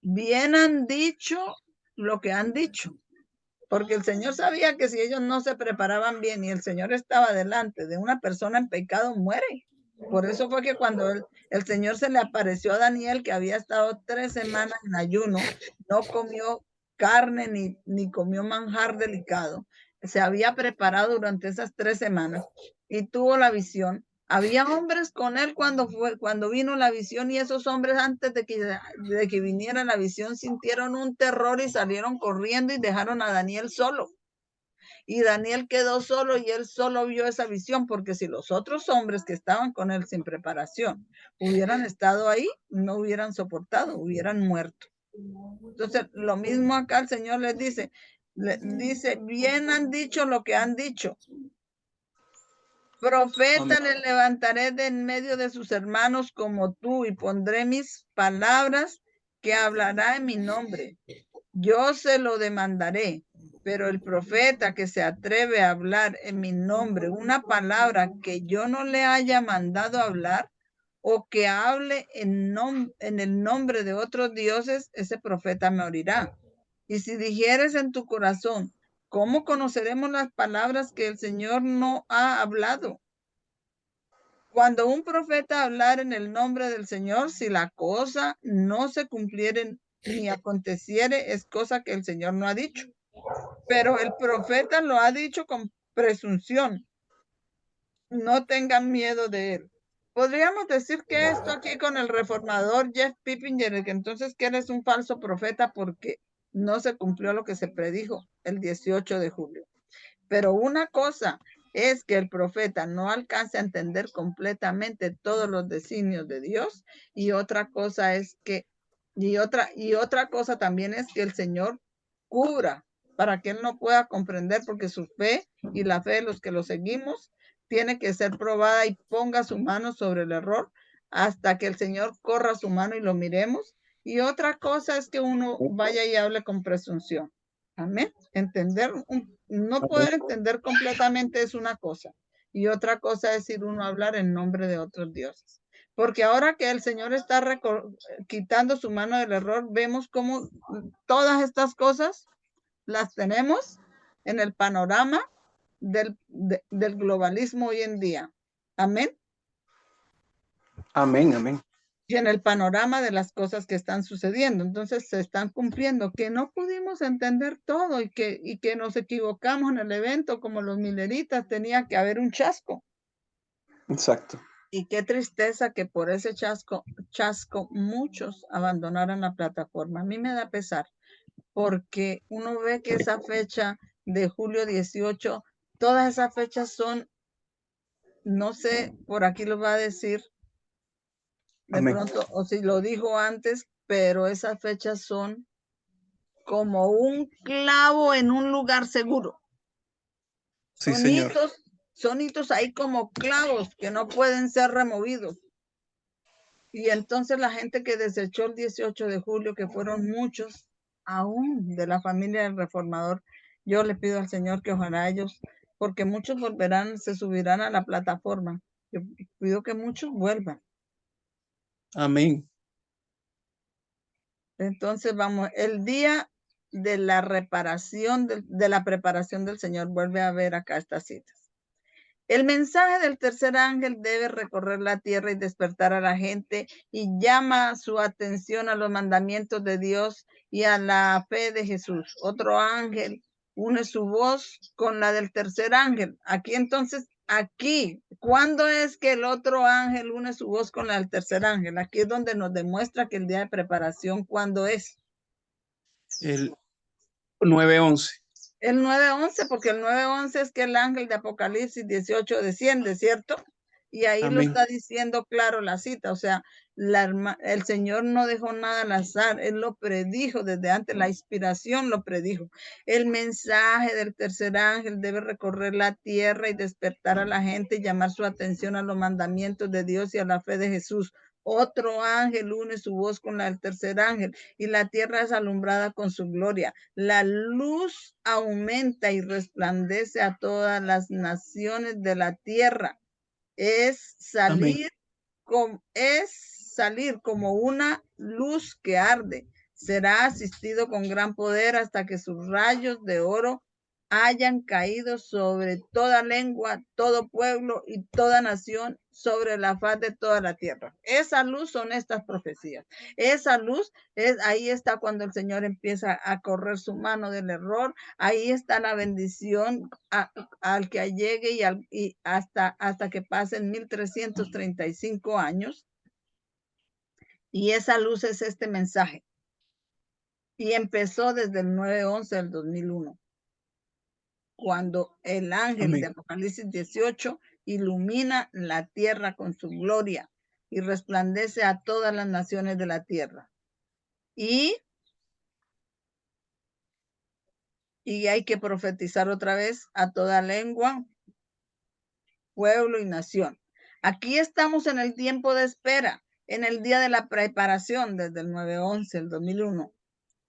bien han dicho lo que han dicho, porque el Señor sabía que si ellos no se preparaban bien y el Señor estaba delante de una persona en pecado, muere. Por eso fue que cuando el Señor se le apareció a Daniel, que había estado 3 semanas en ayuno, no comió carne ni comió manjar delicado, se había preparado durante esas 3 semanas y tuvo la visión. Había hombres con él cuando vino la visión, y esos hombres antes de que viniera la visión sintieron un terror y salieron corriendo y dejaron a Daniel solo. Y Daniel quedó solo y él solo vio esa visión, porque si los otros hombres que estaban con él sin preparación hubieran estado ahí, no hubieran soportado, hubieran muerto. Entonces, lo mismo acá el Señor les dice, bien han dicho lo que han dicho. Profeta le levantaré de en medio de sus hermanos como tú, y pondré mis palabras que hablará en mi nombre. Yo se lo demandaré, pero el profeta que se atreve a hablar en mi nombre una palabra que yo no le haya mandado hablar, o que hable en el nombre de otros dioses, ese profeta morirá. Y si dijeres en tu corazón, ¿cómo conoceremos las palabras que el Señor no ha hablado? Cuando un profeta hablara en el nombre del Señor, si la cosa no se cumpliere ni aconteciere, es cosa que el Señor no ha dicho. Pero el profeta lo ha dicho con presunción. No tengan miedo de él. Podríamos decir que esto aquí con el reformador Jeff Pippinger, que entonces que él es un falso profeta porque no se cumplió lo que se predijo el 18 de julio. Pero una cosa es que el profeta no alcance a entender completamente todos los designios de Dios, y otra cosa es que, y otra cosa también es que el Señor cubra para que él no pueda comprender, porque su fe y la fe de los que lo seguimos tiene que ser probada, y ponga su mano sobre el error hasta que el Señor corra su mano y lo miremos. Y otra cosa es que uno vaya y hable con presunción. Amén. No poder entender completamente es una cosa, y otra cosa es ir uno a hablar en nombre de otros dioses. Porque ahora que el Señor está quitando su mano del error, vemos cómo todas estas cosas las tenemos en el panorama del globalismo hoy en día. Amén. Amén, amén. Y en el panorama de las cosas que están sucediendo. Entonces se están cumpliendo, que no pudimos entender todo y que nos equivocamos en el evento, como los mileritas, tenía que haber un chasco. Exacto. Y qué tristeza que por ese chasco muchos abandonaran la plataforma. A mí me da pesar, porque uno ve que esa fecha de julio 18, todas esas fechas son, no sé, por aquí lo va a decir de Amén. pronto, o si lo dijo antes, pero esas fechas son como un clavo en un lugar seguro. Sí, señor. Son hitos ahí como clavos que no pueden ser removidos. Y entonces la gente que desechó el 18 de julio, que fueron muchos, aún de la familia del reformador, yo le pido al Señor que ojalá ellos, porque muchos volverán, se subirán a la plataforma. Yo pido que muchos vuelvan. Amén. Entonces vamos, el día de la reparación, de la preparación del Señor, vuelve a ver acá estas citas. El mensaje del tercer ángel debe recorrer la tierra y despertar a la gente, y llama su atención a los mandamientos de Dios y a la fe de Jesús. Otro ángel une su voz con la del tercer ángel. Aquí entonces, ¿cuándo es que el otro ángel une su voz con la del tercer ángel? Aquí es donde nos demuestra que el día de preparación, ¿cuándo es? El 9:11. El 9:11, porque el 9:11 es que el ángel de Apocalipsis 18 desciende, ¿cierto? Y ahí Amén. lo está diciendo claro la cita, o sea, el Señor no dejó nada al azar, Él lo predijo desde antes, la inspiración lo predijo. El mensaje del tercer ángel debe recorrer la tierra y despertar a la gente y llamar su atención a los mandamientos de Dios y a la fe de Jesús. Otro ángel une su voz con la del tercer ángel y la tierra es alumbrada con su gloria. La luz aumenta y resplandece a todas las naciones de la tierra. Es salir como una luz que arde. Será asistido con gran poder hasta que sus rayos de oro hayan caído sobre toda lengua, todo pueblo y toda nación, sobre la faz de toda la tierra. Esa luz son estas profecías. Esa luz ahí está cuando el Señor empieza a correr su mano del error. Ahí está la bendición al que llegue y hasta que pasen 1335 años. Y esa luz es este mensaje. Y empezó desde el 9/11 del 2001. Cuando el ángel Amén. de Apocalipsis 18 ilumina la tierra con su gloria y resplandece a todas las naciones de la tierra. Y hay que profetizar otra vez a toda lengua, pueblo y nación. Aquí estamos en el tiempo de espera, en el día de la preparación, desde el 9/11, el 2001,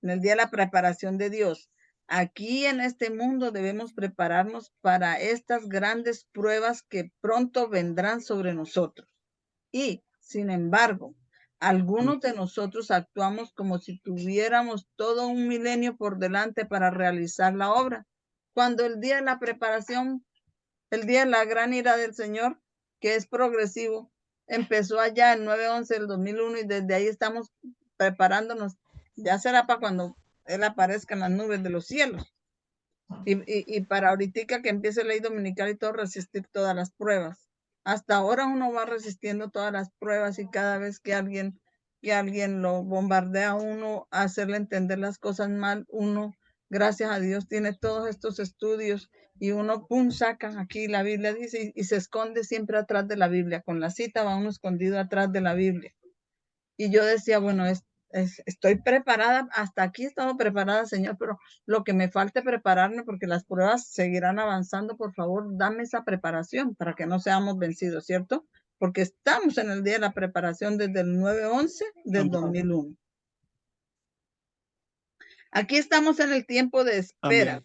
en el día de la preparación de Dios. Aquí en este mundo debemos prepararnos para estas grandes pruebas que pronto vendrán sobre nosotros. Y, sin embargo, algunos de nosotros actuamos como si tuviéramos todo un milenio por delante para realizar la obra, cuando el día de la preparación, el día de la gran ira del Señor, que es progresivo, empezó allá el 9/11 del 2001 y desde ahí estamos preparándonos. Ya será para cuando Él aparezca en las nubes de los cielos. Y para ahorita que empiece la ley dominical y todo, resistir todas las pruebas. Hasta ahora uno va resistiendo todas las pruebas y cada vez que alguien lo bombardea a uno, a hacerle entender las cosas mal, uno, gracias a Dios, tiene todos estos estudios y uno, pum, saca aquí la Biblia, dice, y se esconde siempre atrás de la Biblia. Con la cita va uno escondido atrás de la Biblia. Y yo decía, bueno, estoy preparada, hasta aquí he estado preparada, Señor, pero lo que me falte prepararme, porque las pruebas seguirán avanzando, por favor, dame esa preparación para que no seamos vencidos, ¿cierto? Porque estamos en el día de la preparación desde el 9/11 del 2001. Aquí estamos en el tiempo de espera. Amén.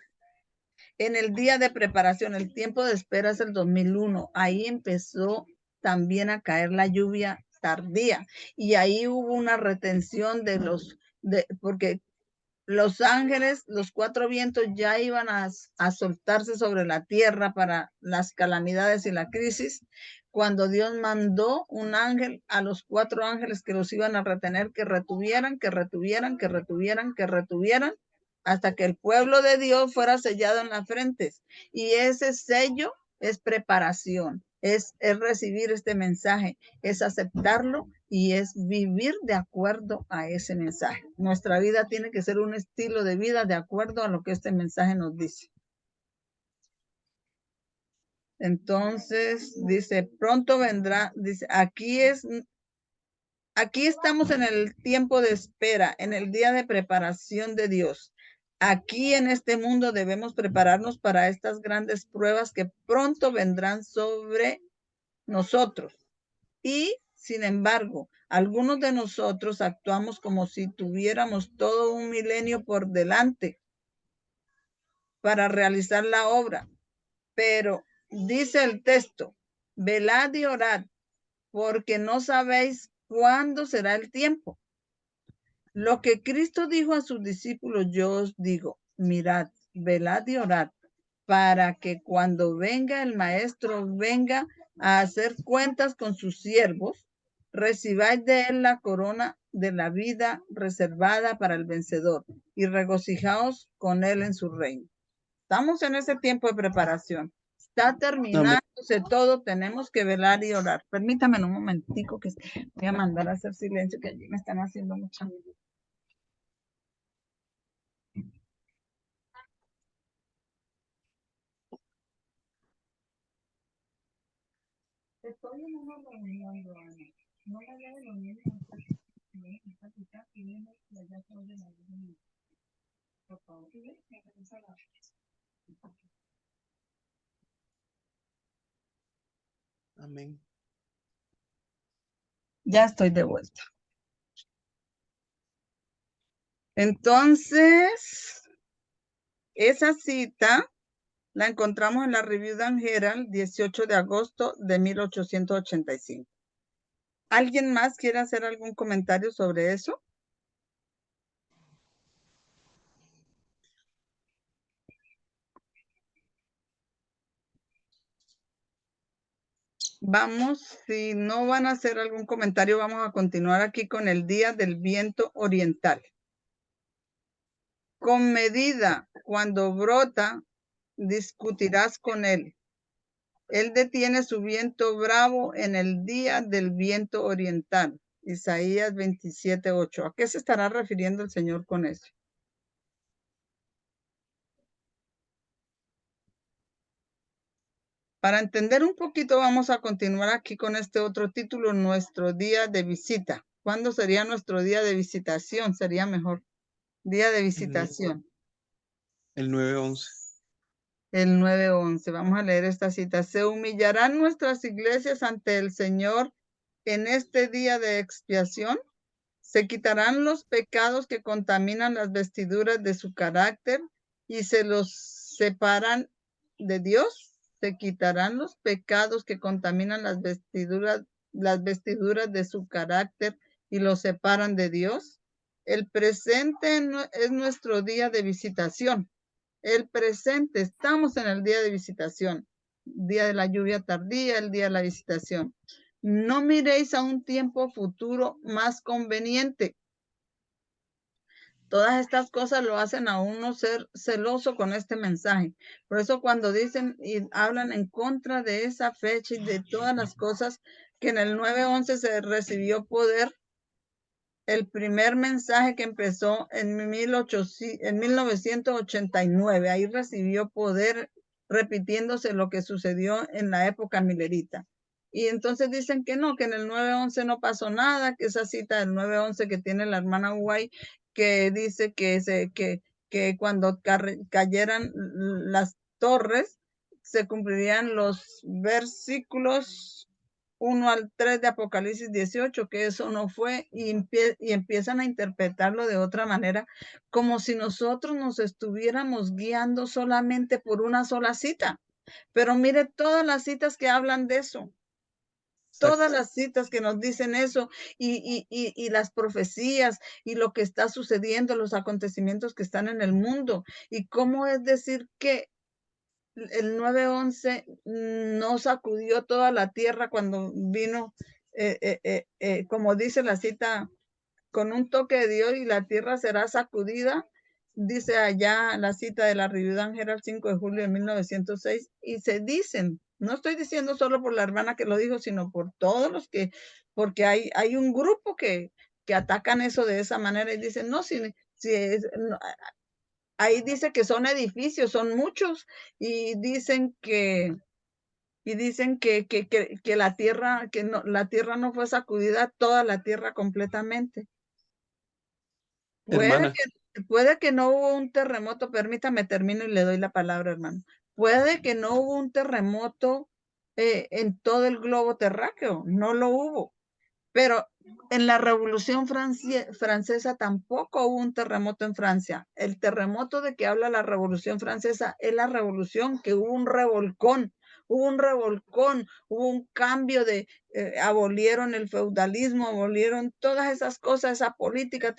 En el día de preparación, el tiempo de espera es el 2001. Ahí empezó también a caer la lluvia tardía y ahí hubo una retención porque los ángeles, los cuatro vientos ya iban a soltarse sobre la tierra para las calamidades y la crisis, cuando Dios mandó un ángel a los cuatro ángeles que los iban a retener, que retuvieran, hasta que el pueblo de Dios fuera sellado en las frentes. Y ese sello es preparación. es recibir este mensaje, es aceptarlo y es vivir de acuerdo a ese mensaje. Nuestra vida tiene que ser un estilo de vida de acuerdo a lo que este mensaje nos dice. Entonces, dice, pronto vendrá, dice, aquí estamos en el tiempo de espera, en el día de preparación de Dios. Aquí en este mundo debemos prepararnos para estas grandes pruebas que pronto vendrán sobre nosotros. Y, sin embargo, algunos de nosotros actuamos como si tuviéramos todo un milenio por delante para realizar la obra. Pero dice el texto, velad y orad, porque no sabéis cuándo será el tiempo. Lo que Cristo dijo a sus discípulos, yo os digo, mirad, velad y orad, para que cuando venga el maestro, venga a hacer cuentas con sus siervos, recibáis de él la corona de la vida reservada para el vencedor y regocijaos con él en su reino. Estamos en ese tiempo de preparación. Está terminándose todo, tenemos que velar y orar. Permítame un momentico que voy a mandar a hacer silencio, que allí me están haciendo mucha miedo. Estoy en una reunión, Joana. No me veo los niños. Por favor. Amén. Ya estoy de vuelta. Entonces, esa cita la encontramos en la Review and Herald, 18 de agosto de 1885. ¿Alguien más quiere hacer algún comentario sobre eso? Vamos, si no van a hacer algún comentario, vamos a continuar aquí con el Día del Viento Oriental. Con medida, cuando brota, discutirás con él. Él detiene su viento bravo en el día del viento oriental. Isaías 27:8. ¿A qué se estará refiriendo el Señor con eso? Para entender un poquito, vamos a continuar aquí con este otro título, nuestro día de visita. ¿Cuándo sería nuestro día de visitación? Sería mejor. Día de visitación. El 9-11. El 9:11. Vamos a leer esta cita. Se humillarán nuestras iglesias ante el Señor en este día de expiación. Se quitarán los pecados que contaminan las vestiduras de su carácter y se los separan de Dios. Se quitarán los pecados que contaminan las vestiduras de su carácter y los separan de Dios. El presente es nuestro día de visitación. El presente, estamos en el día de visitación. Día de la lluvia tardía, el día de la visitación. No miréis a un tiempo futuro más conveniente. Todas estas cosas lo hacen a uno ser celoso con este mensaje. Por eso cuando dicen y hablan en contra de esa fecha y de todas las cosas que en el 9:11 se recibió poder, el primer mensaje que empezó en 1989, ahí recibió poder repitiéndose lo que sucedió en la época milerita. Y entonces dicen que no, que en el 9:11 no pasó nada, que esa cita del 9:11 que tiene la hermana White, que dice que cuando cayeran las torres, se cumplirían los versículos 1 al 3 de Apocalipsis 18, que eso no fue, y empiezan a interpretarlo de otra manera, como si nosotros nos estuviéramos guiando solamente por una sola cita. Pero mire todas las citas que hablan de eso. Todas las citas que nos dicen eso y las profecías y lo que está sucediendo, los acontecimientos que están en el mundo. Y cómo es decir que el 9:11 no sacudió toda la tierra cuando vino, como dice la cita, con un toque de Dios y la tierra será sacudida. Dice allá la cita de la Review and Herald 5 de julio de 1906 y se dicen No estoy diciendo solo por la hermana que lo dijo, sino por todos los que, porque hay un grupo que atacan eso de esa manera y dicen, no, si no, ahí dice que son edificios, son muchos, y dicen que la tierra, que no, la tierra no fue sacudida, toda la tierra completamente. Hermana, Puede que no hubo un terremoto, permítame termino y le doy la palabra, hermano. Puede que no hubo un terremoto en todo el globo terráqueo, no lo hubo. Pero en la Revolución Francesa tampoco hubo un terremoto en Francia. El terremoto de que habla la Revolución Francesa es la revolución que hubo un revolcón, hubo un cambio de, abolieron el feudalismo, abolieron todas esas cosas, esa política,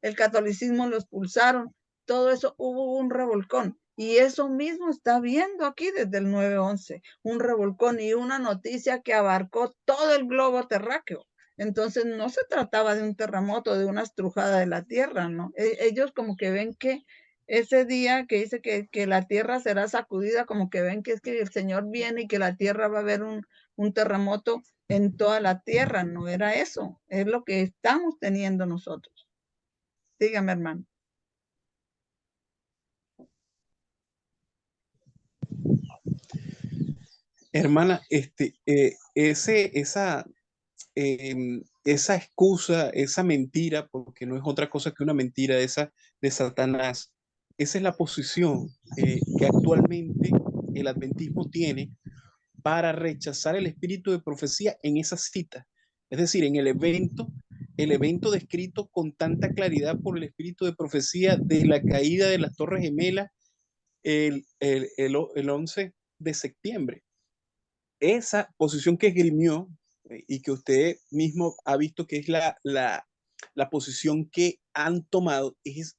el catolicismo lo expulsaron, todo eso hubo un revolcón. Y eso mismo está viendo aquí desde el 9/11, un revolcón y una noticia que abarcó todo el globo terráqueo. Entonces no se trataba de un terremoto, de una estrujada de la tierra, ¿no? Ellos como que ven que ese día que dice que la tierra será sacudida, como que ven que es que el Señor viene y que la tierra va a haber un terremoto en toda la tierra. No era eso, es lo que estamos teniendo nosotros. Dígame, hermano. hermana, esa excusa, esa mentira, porque no es otra cosa que una mentira esa de Satanás, esa es la posición que actualmente el adventismo tiene para rechazar el espíritu de profecía en esa cita. Es decir, en el evento descrito con tanta claridad por el espíritu de profecía de la caída de las Torres Gemelas el 11 de septiembre. Esa posición que esgrimió y que usted mismo ha visto que es la posición que han tomado, es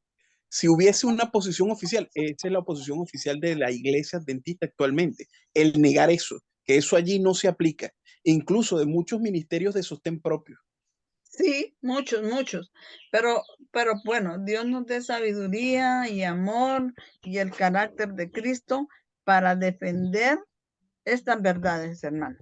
si hubiese una posición oficial, esa es la posición oficial de la iglesia adventista actualmente, el negar eso, que eso allí no se aplica, incluso de muchos ministerios de sostén propio. Sí, muchos. Pero bueno, Dios nos dé sabiduría y amor y el carácter de Cristo para defender estas verdades, hermano.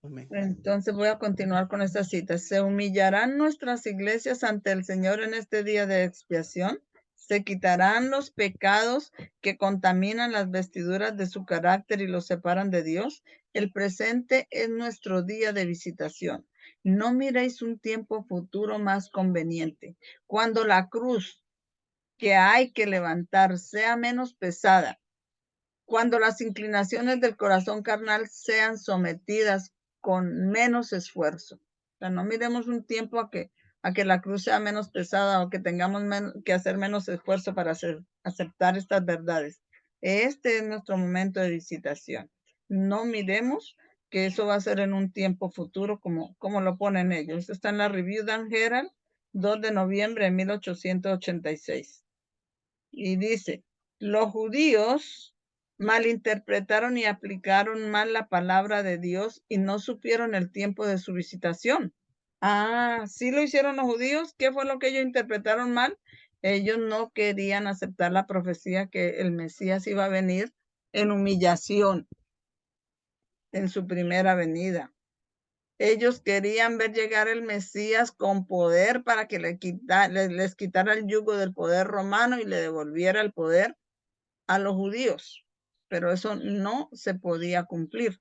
Amén. Entonces voy a continuar con esta cita. ¿Se humillarán nuestras iglesias ante el Señor en este día de expiación? ¿Se quitarán los pecados que contaminan las vestiduras de su carácter y los separan de Dios? El presente es nuestro día de visitación. No miréis un tiempo futuro más conveniente. Cuando la cruz que hay que levantar sea menos pesada, cuando las inclinaciones del corazón carnal sean sometidas con menos esfuerzo. O sea, no miremos un tiempo a que la cruz sea menos pesada o que tengamos que hacer menos esfuerzo para aceptar estas verdades. Este es nuestro momento de visitación. No miremos que eso va a ser en un tiempo futuro como lo ponen ellos. Esto está en la Review and Herald, 2 de noviembre de 1886. Y dice, los judíos malinterpretaron y aplicaron mal la palabra de Dios y no supieron el tiempo de su visitación. Ah, sí lo hicieron los judíos. ¿Qué fue lo que ellos interpretaron mal? Ellos no querían aceptar la profecía que el Mesías iba a venir en humillación en su primera venida. Ellos querían ver llegar el Mesías con poder para que les quitara el yugo del poder romano y le devolviera el poder a los judíos, pero eso no se podía cumplir.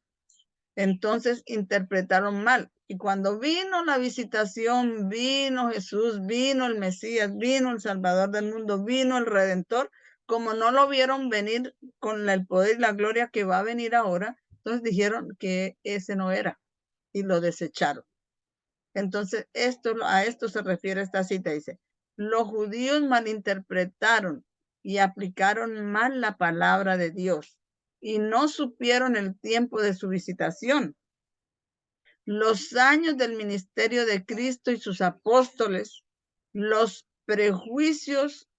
Entonces interpretaron mal. Y cuando vino la visitación, vino Jesús, vino el Mesías, vino el Salvador del mundo, vino el Redentor, como no lo vieron venir con el poder y la gloria que va a venir ahora, entonces dijeron que ese no era y lo desecharon. Entonces, a esto se refiere esta cita, dice, los judíos malinterpretaron y aplicaron mal la palabra de Dios y no supieron el tiempo de su visitación. Los años del ministerio de Cristo y sus apóstoles, los prejuicios,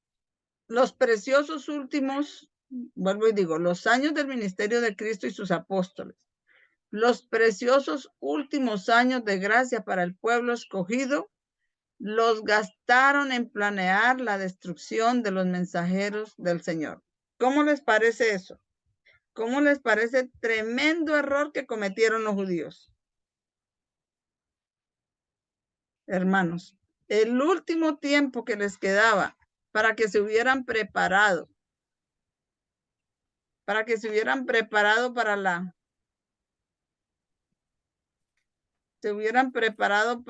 los preciosos últimos, vuelvo y digo, los años del ministerio de Cristo y sus apóstoles, los preciosos últimos años de gracia para el pueblo escogido, los gastaron en planear la destrucción de los mensajeros del Señor. ¿Cómo les parece eso? ¿Cómo les parece tremendo error que cometieron los judíos? Hermanos, el último tiempo que les quedaba para que se hubieran preparado, para se hubieran preparado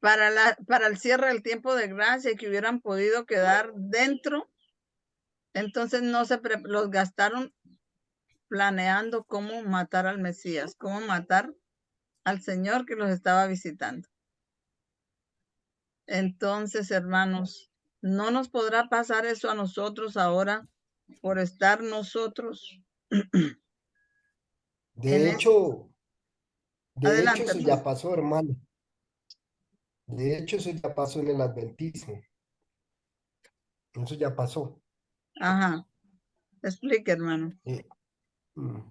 Vale, para el cierre del tiempo de gracia y que hubieran podido quedar dentro. Entonces los gastaron planeando cómo matar al Mesías, cómo matar al Señor que los estaba visitando. Entonces, hermanos, no nos podrá pasar eso a nosotros ahora por estar nosotros. De hecho, Adelante, eso hermano. ya pasó, hermano. De hecho, eso ya pasó en el adventismo. Eso ya pasó. Ajá. Explique, hermano.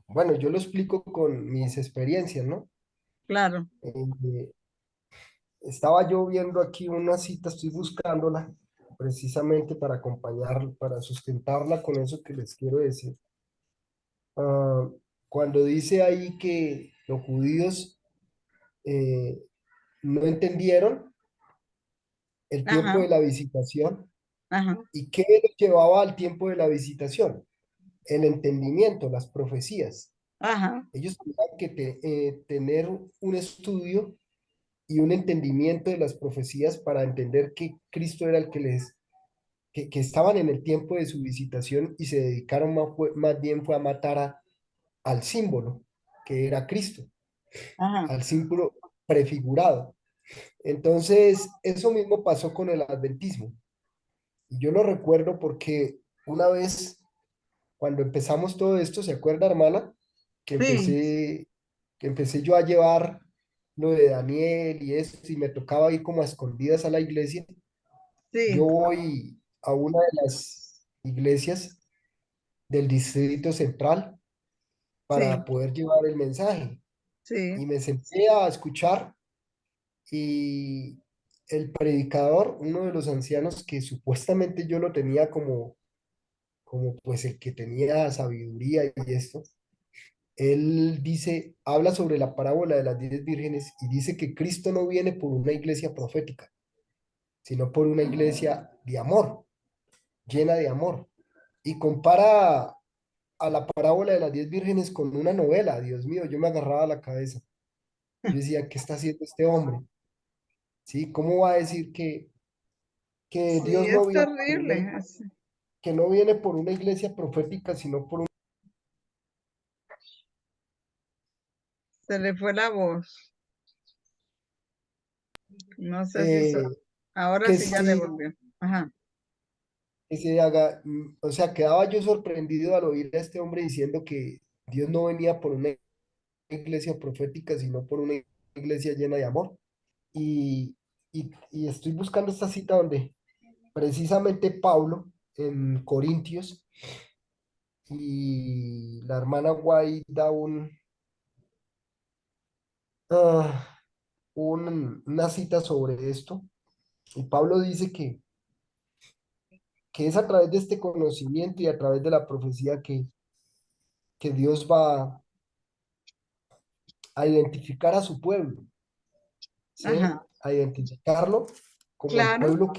Bueno, yo lo explico con mis experiencias, ¿no? Claro. Estaba yo viendo aquí una cita, estoy buscándola precisamente para acompañar, para sustentarla con eso que les quiero decir. Cuando dice ahí que los judíos no entendieron el tiempo Ajá. de la visitación. Ajá. ¿Y qué los llevaba al tiempo de la visitación? El entendimiento, las profecías. Ajá. Ellos tenían que tener un estudio y un entendimiento de las profecías para entender que Cristo era el que estaban en el tiempo de su visitación y se dedicaron más bien fue a matar al símbolo, que era Cristo, Ajá. al símbolo prefigurado. Entonces, eso mismo pasó con el adventismo. Y yo lo recuerdo porque una vez, cuando empezamos todo esto, ¿se acuerda, hermana? Que Sí, empecé yo a llevar lo de Daniel y esto, y me tocaba ir como a escondidas a la iglesia. sí, Yo voy a una de las iglesias del Distrito Central sí, para poder llevar el mensaje. sí. Y me senté a escuchar y el predicador, uno de los ancianos que supuestamente yo lo tenía como pues el que tenía sabiduría y esto, él dice, habla sobre la parábola de las 10 vírgenes y dice que Cristo no viene por una iglesia profética, sino por una iglesia de amor, llena de amor. Y compara a la parábola de las 10 vírgenes con una novela. Dios mío, yo me agarraba la cabeza. Yo decía, ¿qué está haciendo este hombre? ¿Sí? ¿Cómo va a decir que Sí, Dios no es viene por terrible. que no viene por una iglesia profética, sino por un... Se le fue la voz. No sé si eh, ahora que sí ya le sí, volvió. Ajá. que se haga, o sea, quedaba yo sorprendido al oír a este hombre diciendo que Dios no venía por una iglesia profética, sino por una iglesia llena de amor. Y estoy buscando esta cita donde precisamente Pablo en Corintios y la hermana White da ah, una cita sobre esto. Y Pablo dice que es a través de este conocimiento y a través de la profecía que Dios va a identificar a su pueblo, ¿sí? Ajá. A identificarlo como el Claro. pueblo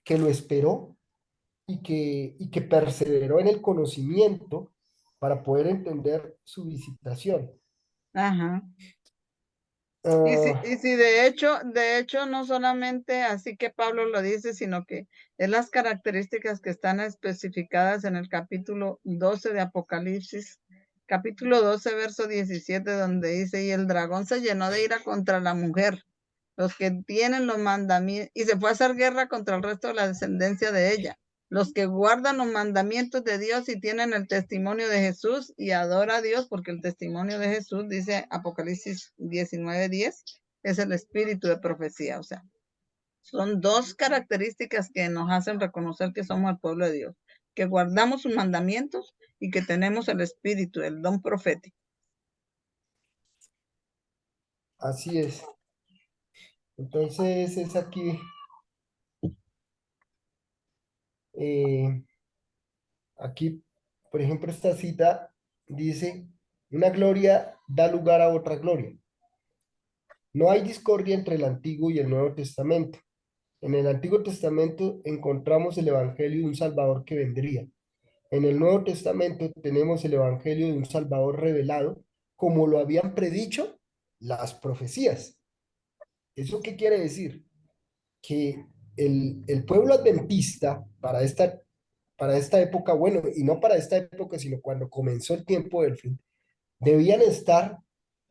que lo esperó y que perseveró en el conocimiento para poder entender su visitación. Ajá. Ah, Y si de hecho, no solamente así que Pablo lo dice, sino que es las características que están especificadas en el capítulo 12 de Apocalipsis, capítulo 12, verso 17, donde dice, y el dragón se llenó de ira contra la mujer, los que tienen los mandamientos, y se fue a hacer guerra contra el resto de la descendencia de ella, los que guardan los mandamientos de Dios y tienen el testimonio de Jesús y adora a Dios, porque el testimonio de Jesús, dice Apocalipsis 19:10, es el espíritu de profecía. O sea, son dos características que nos hacen reconocer que somos el pueblo de Dios, que guardamos sus mandamientos y que tenemos el espíritu, el don profético. Así es. Entonces es aquí, eh, aquí, por ejemplo, esta cita dice, una gloria da lugar a otra gloria. No hay discordia entre el Antiguo y el Nuevo Testamento. En el Antiguo Testamento encontramos el Evangelio de un Salvador que vendría. En el Nuevo Testamento tenemos el Evangelio de un Salvador revelado, como lo habían predicho las profecías. ¿Eso qué quiere decir? Que el pueblo adventista para esta época, bueno, y no para esta época, sino cuando comenzó el tiempo del fin, debían estar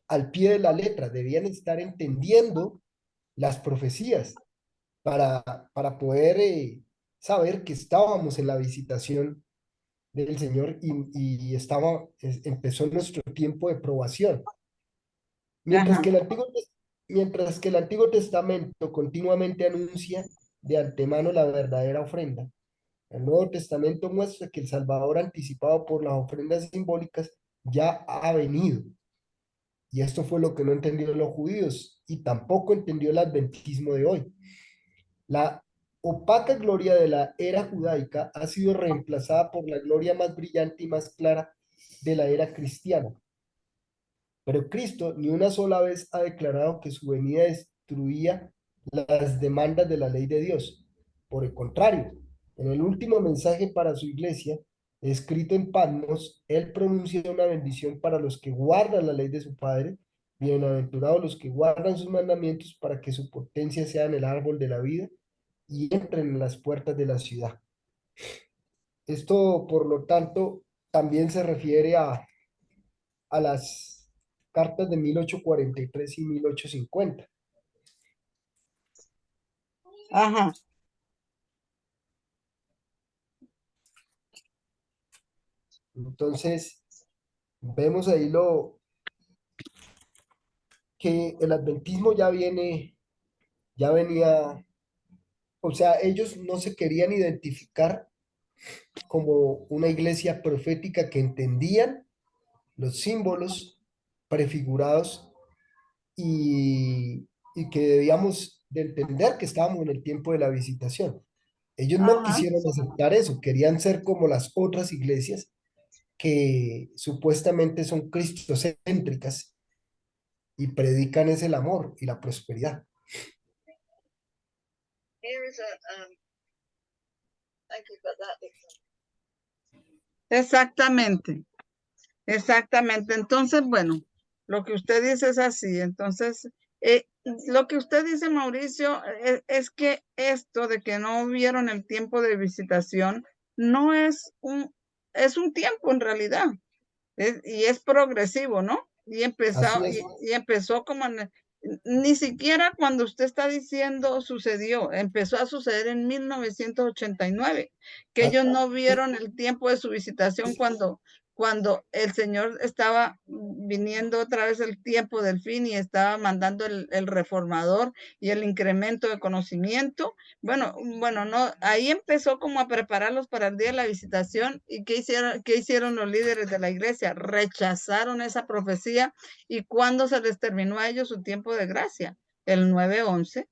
al pie de la letra, debían estar entendiendo las profecías para, para poder saber que estábamos en la visitación del Señor empezó nuestro tiempo de probación. Mientras Ajá. que mientras que el Antiguo Testamento continuamente anuncia de antemano la verdadera ofrenda, el Nuevo Testamento muestra que el Salvador anticipado por las ofrendas simbólicas ya ha venido. Y esto fue lo que no entendieron los judíos y tampoco entendió el adventismo de hoy. La opaca gloria de la era judaica ha sido reemplazada por la gloria más brillante y más clara de la era cristiana. Pero Cristo ni una sola vez ha declarado que su venida destruía las demandas de la ley de Dios. Por el contrario, en el último mensaje para su iglesia, escrito en Patmos, él pronuncia una bendición para los que guardan la ley de su Padre. Bienaventurados los que guardan sus mandamientos para que su potencia sea en el árbol de la vida y entren en las puertas de la ciudad. Esto, por lo tanto, también se refiere a las cartas de 1843 y 1850. Ajá. Entonces, vemos ahí lo que el adventismo ya venía, o sea, ellos no se querían identificar como una iglesia profética que entendían los símbolos prefigurados y que debíamos de entender que estábamos en el tiempo de la visitación. Ellos no Ajá. quisieron aceptar eso, querían ser como las otras iglesias que supuestamente son cristocéntricas y predican es el amor y la prosperidad. Exactamente. Exactamente. Entonces, bueno, lo que usted dice es así. Entonces, lo que usted dice, Mauricio, es que esto de que no vieron el tiempo de visitación no es un tiempo en realidad. Y es progresivo, ¿no? Así es, Y empezó como ni siquiera cuando usted está diciendo sucedió, empezó a suceder en 1989, que ellos no vieron el tiempo de su visitación cuando el Señor estaba viniendo otra vez el tiempo del fin y estaba mandando el reformador y el incremento de conocimiento. Bueno, no, ahí empezó como a prepararlos para el día de la visitación. ¿Y qué hicieron los líderes de la iglesia? Rechazaron esa profecía. ¿Y cuándo se les terminó a ellos su tiempo de gracia? El 9-11,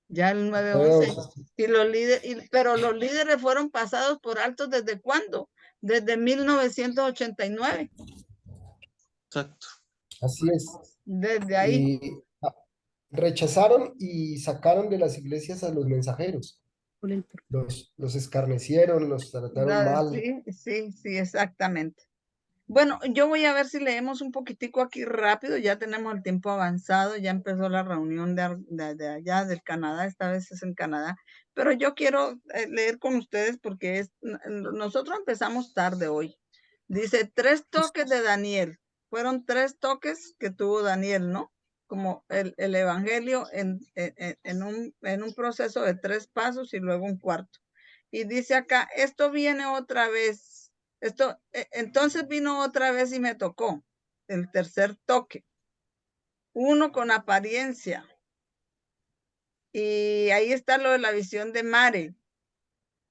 ya el 9-11. Pero los líderes fueron pasados por alto ¿desde cuándo? Desde 1989. Exacto. así es. Desde ahí. Y rechazaron y sacaron de las iglesias a los mensajeros. Los escarnecieron, los trataron mal. Sí, exactamente. Bueno, yo voy a ver si leemos un poquitico aquí rápido, ya tenemos el tiempo avanzado, ya empezó la reunión de allá del Canadá, esta vez es en Canadá, pero yo quiero leer con ustedes porque nosotros empezamos tarde hoy. Dice 3 toques de Daniel, fueron 3 toques que tuvo Daniel, ¿no? Como el evangelio en un proceso de 3 pasos y luego un cuarto. Y dice acá, esto viene otra vez. Entonces vino otra vez y me tocó el tercer toque. Uno con apariencia. Y ahí está lo de la visión de Mare.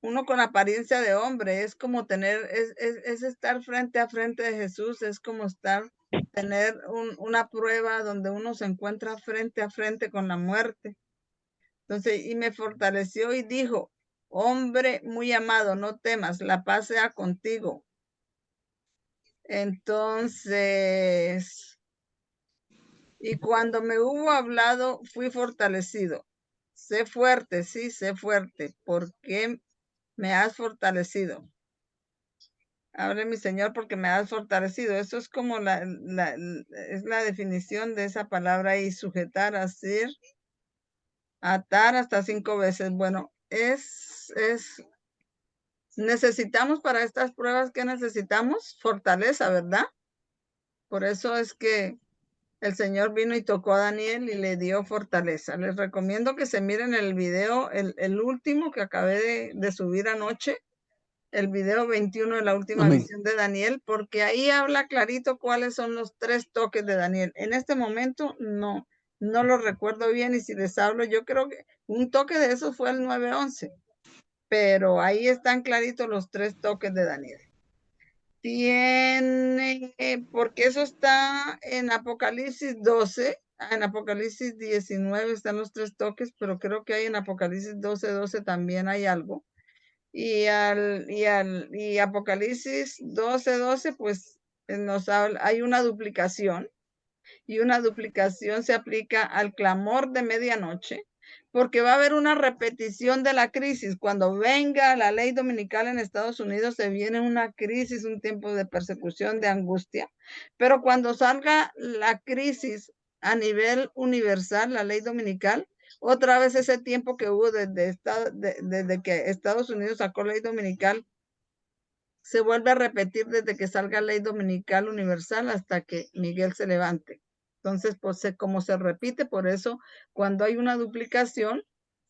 Uno con apariencia de hombre. Es como es estar frente a frente de Jesús. Es como estar tener una prueba donde uno se encuentra frente a frente con la muerte. Entonces, y me fortaleció y dijo, hombre muy amado, no temas, la paz sea contigo. Entonces, y cuando me hubo hablado, fui fortalecido. Sé fuerte, sí, sé fuerte. ¿Por qué me has fortalecido? Hable mi Señor porque me has fortalecido. Eso es como es la definición de esa palabra ahí, sujetar, asir, atar hasta 5 veces. Bueno, necesitamos para estas pruebas, ¿qué necesitamos? Fortaleza, ¿verdad? Por eso es que el Señor vino y tocó a Daniel y le dio fortaleza. Les recomiendo que se miren el video, el último que acabé de subir anoche, el video 21 de la última visión de Daniel, porque ahí habla clarito cuáles son los 3 toques de Daniel. En este momento no lo recuerdo bien, y si les hablo, yo creo que un toque de esos fue el 9:11, pero ahí están claritos los 3 toques de Daniel. Porque eso está en Apocalipsis 12, en Apocalipsis 19 están los 3 toques, pero creo que hay en Apocalipsis 12:12 también hay algo. Y Apocalipsis 12:12, pues nos habla, hay una duplicación, y una duplicación se aplica al clamor de medianoche, porque va a haber una repetición de la crisis. Cuando venga la ley dominical en Estados Unidos, se viene una crisis, un tiempo de persecución, de angustia, pero cuando salga la crisis a nivel universal, la ley dominical, otra vez ese tiempo que hubo desde que Estados Unidos sacó ley dominical, se vuelve a repetir desde que salga ley dominical universal hasta que Miguel se levante. Entonces, pues como se repite, por eso cuando hay una duplicación,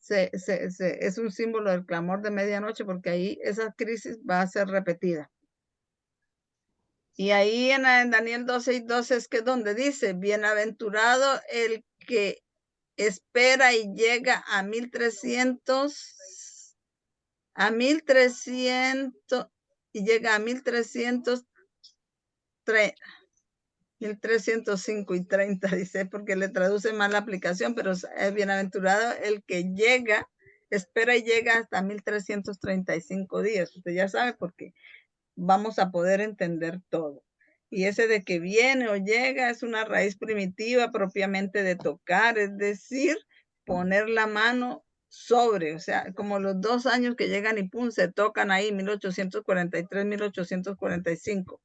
es un símbolo del clamor de medianoche, porque ahí esa crisis va a ser repetida. Y ahí en Daniel 12:12 es que donde dice, bienaventurado el que espera y llega a 1300 y llega a 1305 y 30, dice, porque le traduce mal la aplicación, pero es bienaventurado el que llega, espera y llega hasta 1335 días. Usted ya sabe, porque vamos a poder entender todo. Y ese de que viene o llega es una raíz primitiva propiamente de tocar, es decir, poner la mano sobre, o sea, como los 2 años que llegan y pum, se tocan ahí, 1843, 1845,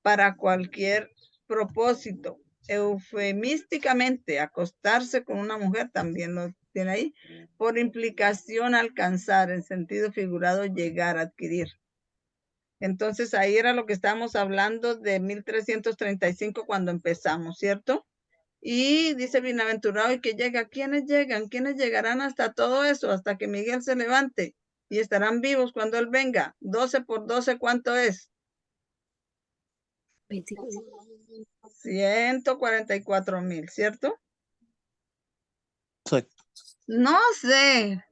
para cualquier propósito. Eufemísticamente, acostarse con una mujer también lo tiene ahí, por implicación alcanzar, en sentido figurado, llegar, adquirir. Entonces ahí era lo que estábamos hablando de 1335 cuando empezamos, ¿cierto? Y dice bienaventurado y que llega. ¿Quiénes llegan? ¿Quiénes llegarán hasta todo eso? Hasta que Miguel se levante y estarán vivos cuando él venga. 12 por 12, ¿cuánto es? 144,000, ¿cierto? Exacto. No sé.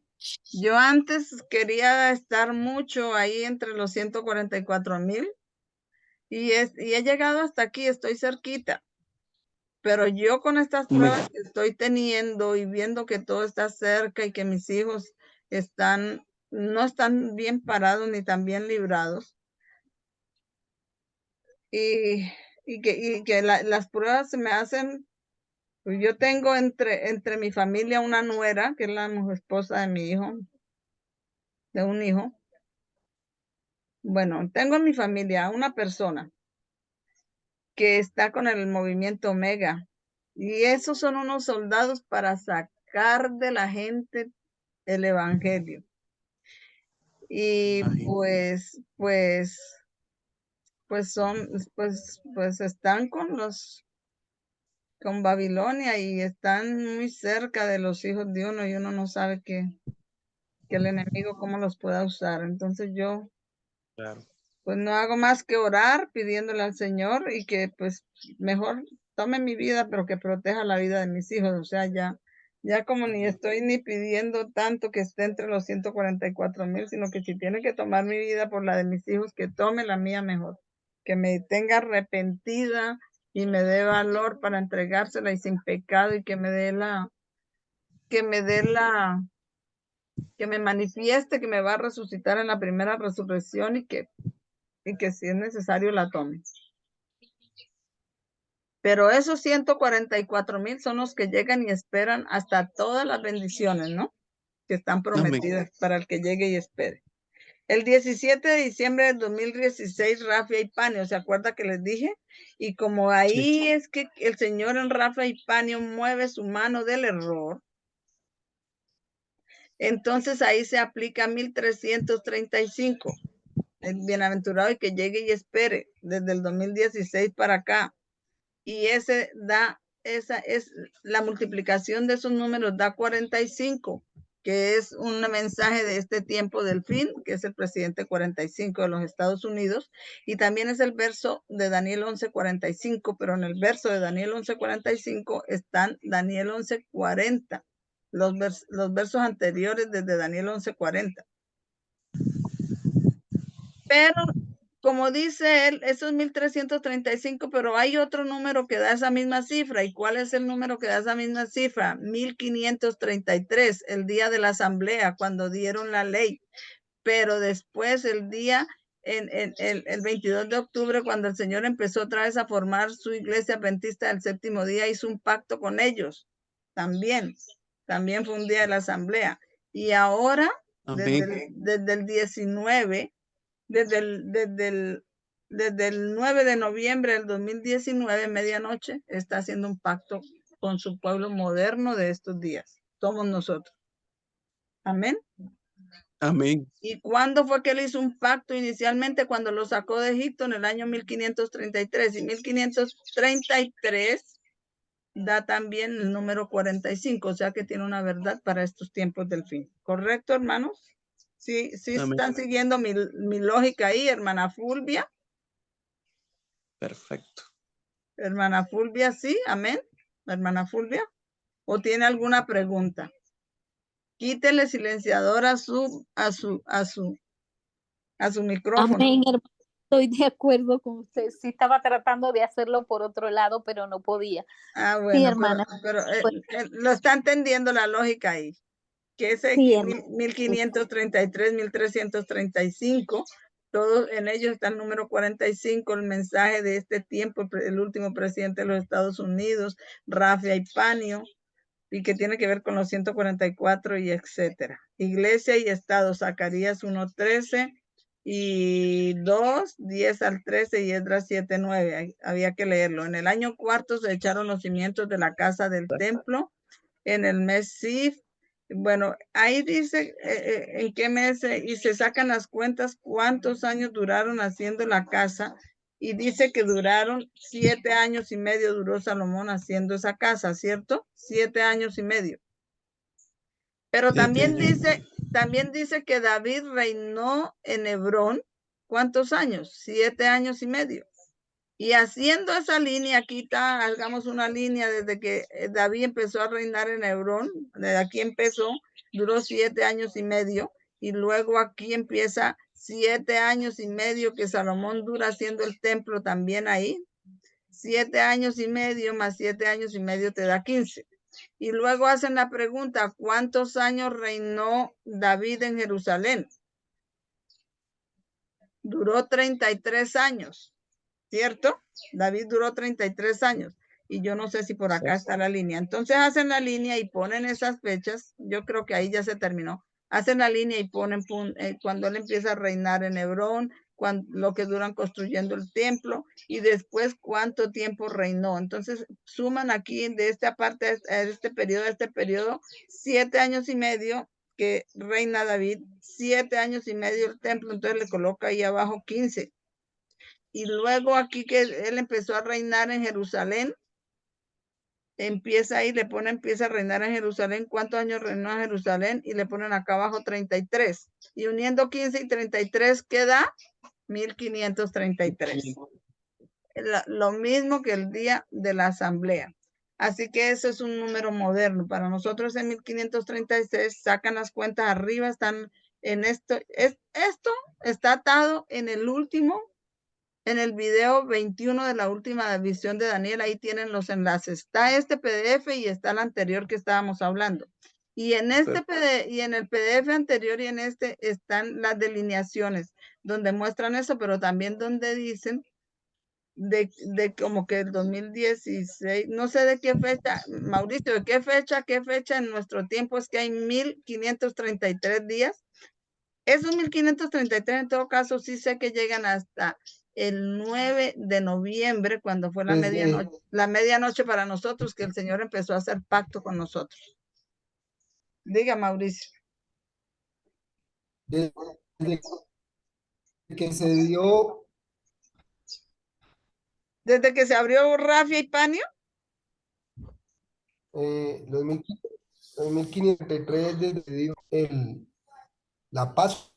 Yo antes quería estar mucho ahí entre los 144,000 y he llegado hasta aquí, estoy cerquita. Pero yo con estas pruebas que estoy teniendo y viendo que todo está cerca y que mis hijos no están bien parados ni tan bien librados, y que las pruebas se me hacen, pues yo tengo entre mi familia una nuera, que es la esposa de mi hijo, de un hijo. Bueno, tengo en mi familia una persona que está con el movimiento Omega, y esos son unos soldados para sacar de la gente el evangelio. Y pues están con Babilonia y están muy cerca de los hijos de uno, y uno no sabe que el enemigo cómo los pueda usar. Entonces yo pues no hago más que orar pidiéndole al Señor y que pues mejor tome mi vida, pero que proteja la vida de mis hijos. O sea, ya como ni estoy ni pidiendo tanto que esté entre los 144,000, sino que si tiene que tomar mi vida por la de mis hijos, que tome la mía mejor, que me tenga arrepentida y me dé valor para entregársela y sin pecado, y que me manifieste que me va a resucitar en la primera resurrección, y que si es necesario la tome. Pero esos 144,000 son los que llegan y esperan hasta todas las bendiciones, ¿no? Que están prometidas para el que llegue y espere. El 17 de diciembre del 2016, Rafia y Panio, ¿se acuerda que les dije? Y como ahí es que el Señor en Rafia y Panio mueve su mano del error, entonces ahí se aplica 1335. El bienaventurado y que llegue y espere desde el 2016 para acá. Y esa es la multiplicación de esos números, da 45, que es un mensaje de este tiempo del fin, que es el presidente 45 de los Estados Unidos, y también es el verso de Daniel 11:45, pero en el verso de Daniel 11:45 están Daniel 11:40, los versos anteriores desde Daniel 11:40. Pero como dice él, eso es 1335, pero hay otro número que da esa misma cifra. ¿Y cuál es el número que da esa misma cifra? 1533, el día de la asamblea, cuando dieron la ley. Pero después, el 22 de octubre, cuando el Señor empezó otra vez a formar su iglesia adventista del séptimo día, hizo un pacto con ellos. También fue un día de la asamblea. Y ahora, desde el 19, desde el 9 de noviembre del 2019, medianoche, está haciendo un pacto con su pueblo moderno de estos días. Somos nosotros. Amén. Amén. ¿Y cuándo fue que él hizo un pacto? Inicialmente cuando lo sacó de Egipto en el año 1533. Y 1533 da también el número 45, o sea que tiene una verdad para estos tiempos del fin. ¿Correcto, hermanos? Sí, están siguiendo mi lógica ahí, hermana Fulvia. Perfecto. Hermana Fulvia, sí, amén. Hermana Fulvia, ¿o tiene alguna pregunta? Quítele silenciador a su micrófono. Amén, hermano. Estoy de acuerdo con usted. Sí, estaba tratando de hacerlo por otro lado, pero no podía. Ah, bueno, sí, hermana. pero lo está entendiendo la lógica ahí. Que ese Sí, 1533, 1335, todos en ellos está el número 45, el mensaje de este tiempo, el último presidente de los Estados Unidos, Rafia y Panio, y que tiene que ver con los 144 y etcétera. Iglesia y Estado, Zacarías 1:13 y 2, 10 al 13 y Esdras 7:9. Había que leerlo. En el año cuarto se echaron los cimientos de la casa del templo. En el mes Sif, bueno, ahí dice en qué mes, y se sacan las cuentas cuántos años duraron haciendo la casa, y dice que duraron 7 años y medio duró Salomón haciendo esa casa, ¿cierto? 7 años y medio. Pero también dice que David reinó en Hebrón, ¿cuántos años? 7 años y medio. Y haciendo esa línea, aquí está, hagamos una línea desde que David empezó a reinar en Hebrón, desde aquí empezó, duró 7 años y medio, y luego aquí empieza 7 años y medio que Salomón dura haciendo el templo también ahí. 7 años y medio más 7 años y medio te da 15. Y luego hacen la pregunta, ¿cuántos años reinó David en Jerusalén? Duró 33 años. ¿Cierto? David duró 33 años. Y yo no sé si por acá está la línea. Entonces hacen la línea y ponen esas fechas. Yo creo que ahí ya se terminó. Hacen la línea y ponen cuando él empieza a reinar en Hebrón, lo que duran construyendo el templo, y después cuánto tiempo reinó. Entonces suman aquí de esta parte a este periodo, 7 años y medio que reina David, 7 años y medio el templo. Entonces le coloca ahí abajo 15. Y luego aquí que él empezó a reinar en Jerusalén, empieza a reinar en Jerusalén. ¿Cuántos años reinó en Jerusalén? Y le ponen acá abajo 33. Y uniendo 15 y 33 queda 1533. Lo mismo que el día de la asamblea. Así que eso es un número moderno. Para nosotros en 1536, sacan las cuentas arriba, están en esto. Esto está atado en el último en el video 21 de la última visión de Daniel, ahí tienen los enlaces. Está este PDF y está el anterior que estábamos hablando. Y en este PDF, y en el PDF anterior y en este están las delineaciones donde muestran eso, pero también donde dicen de como que el 2016, no sé de qué fecha, Mauricio, de qué fecha en nuestro tiempo es que hay 1533 días. Esos 1533 en todo caso sí sé que llegan hasta el 9 de noviembre, cuando fue la medianoche para nosotros, que el Señor empezó a hacer pacto con nosotros. Diga, Mauricio. Desde que se dio, Desde que se abrió Rafia y Panio. los 1533, desde que dio la paz,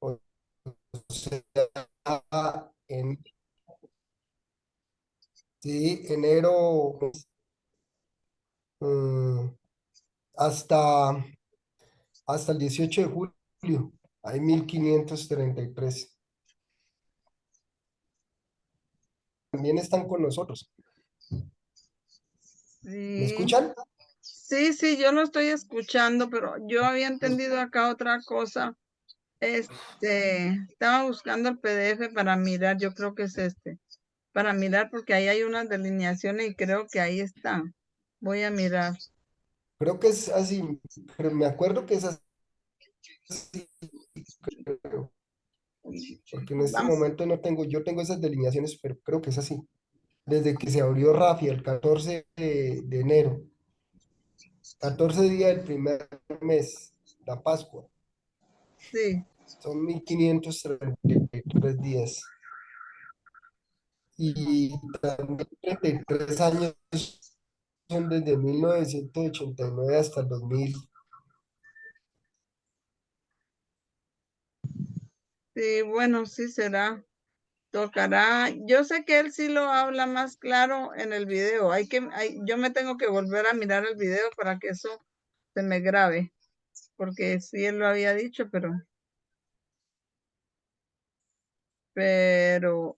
o sea, en sí, enero, mm, hasta, hasta el 18 de julio, hay 1533. También están con nosotros. ¿Me Sí. escuchan? Sí, yo lo estoy escuchando, pero yo había entendido acá otra cosa. Estaba buscando el PDF para mirar, yo creo que es para mirar porque ahí hay unas delineaciones y creo que ahí está. Voy a mirar. Creo que es así, pero me acuerdo que es así, creo, porque en este Vamos. momento no tengo, yo tengo esas delineaciones, pero creo que es así. Desde que se abrió Rafia el 14 de enero, 14 días del primer mes, la Pascua, Sí, son 1533 días. Y también 33 años son desde 1989 hasta el 2000. sí, bueno, sí será. Tocará. Yo sé que él sí lo habla más claro en el video. Yo me tengo que volver a mirar el video para que eso se me grabe, porque sí él lo había dicho, pero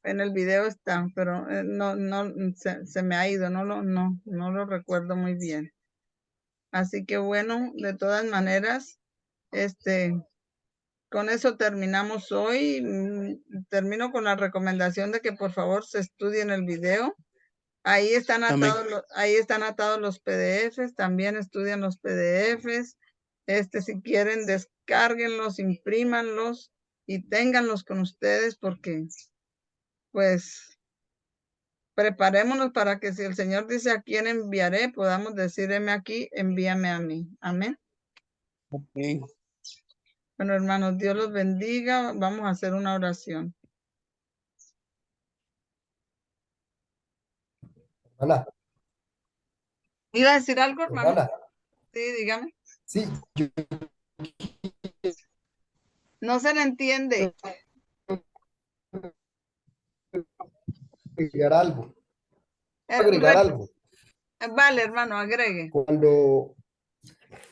en el video está, pero no se me ha ido, no lo recuerdo muy bien. Así que bueno, de todas maneras, con eso terminamos hoy. Termino con la recomendación de que por favor se estudien el video. Ahí están Amén. atados los PDFs, también estudian los PDFs. Si quieren, descárguenlos, imprímanlos y ténganlos con ustedes porque, pues, preparémonos para que si el Señor dice a quién enviaré, podamos decir, heme aquí, envíame a mí. Amén. Amén. Bueno, hermanos, Dios los bendiga. Vamos a hacer una oración. Hermana, ¿Iba a decir algo, hermano? hermana, Sí, dígame. sí, yo No se le entiende. agregar algo, Eh, agregar rep- algo. vale, hermano, agregue. Cuando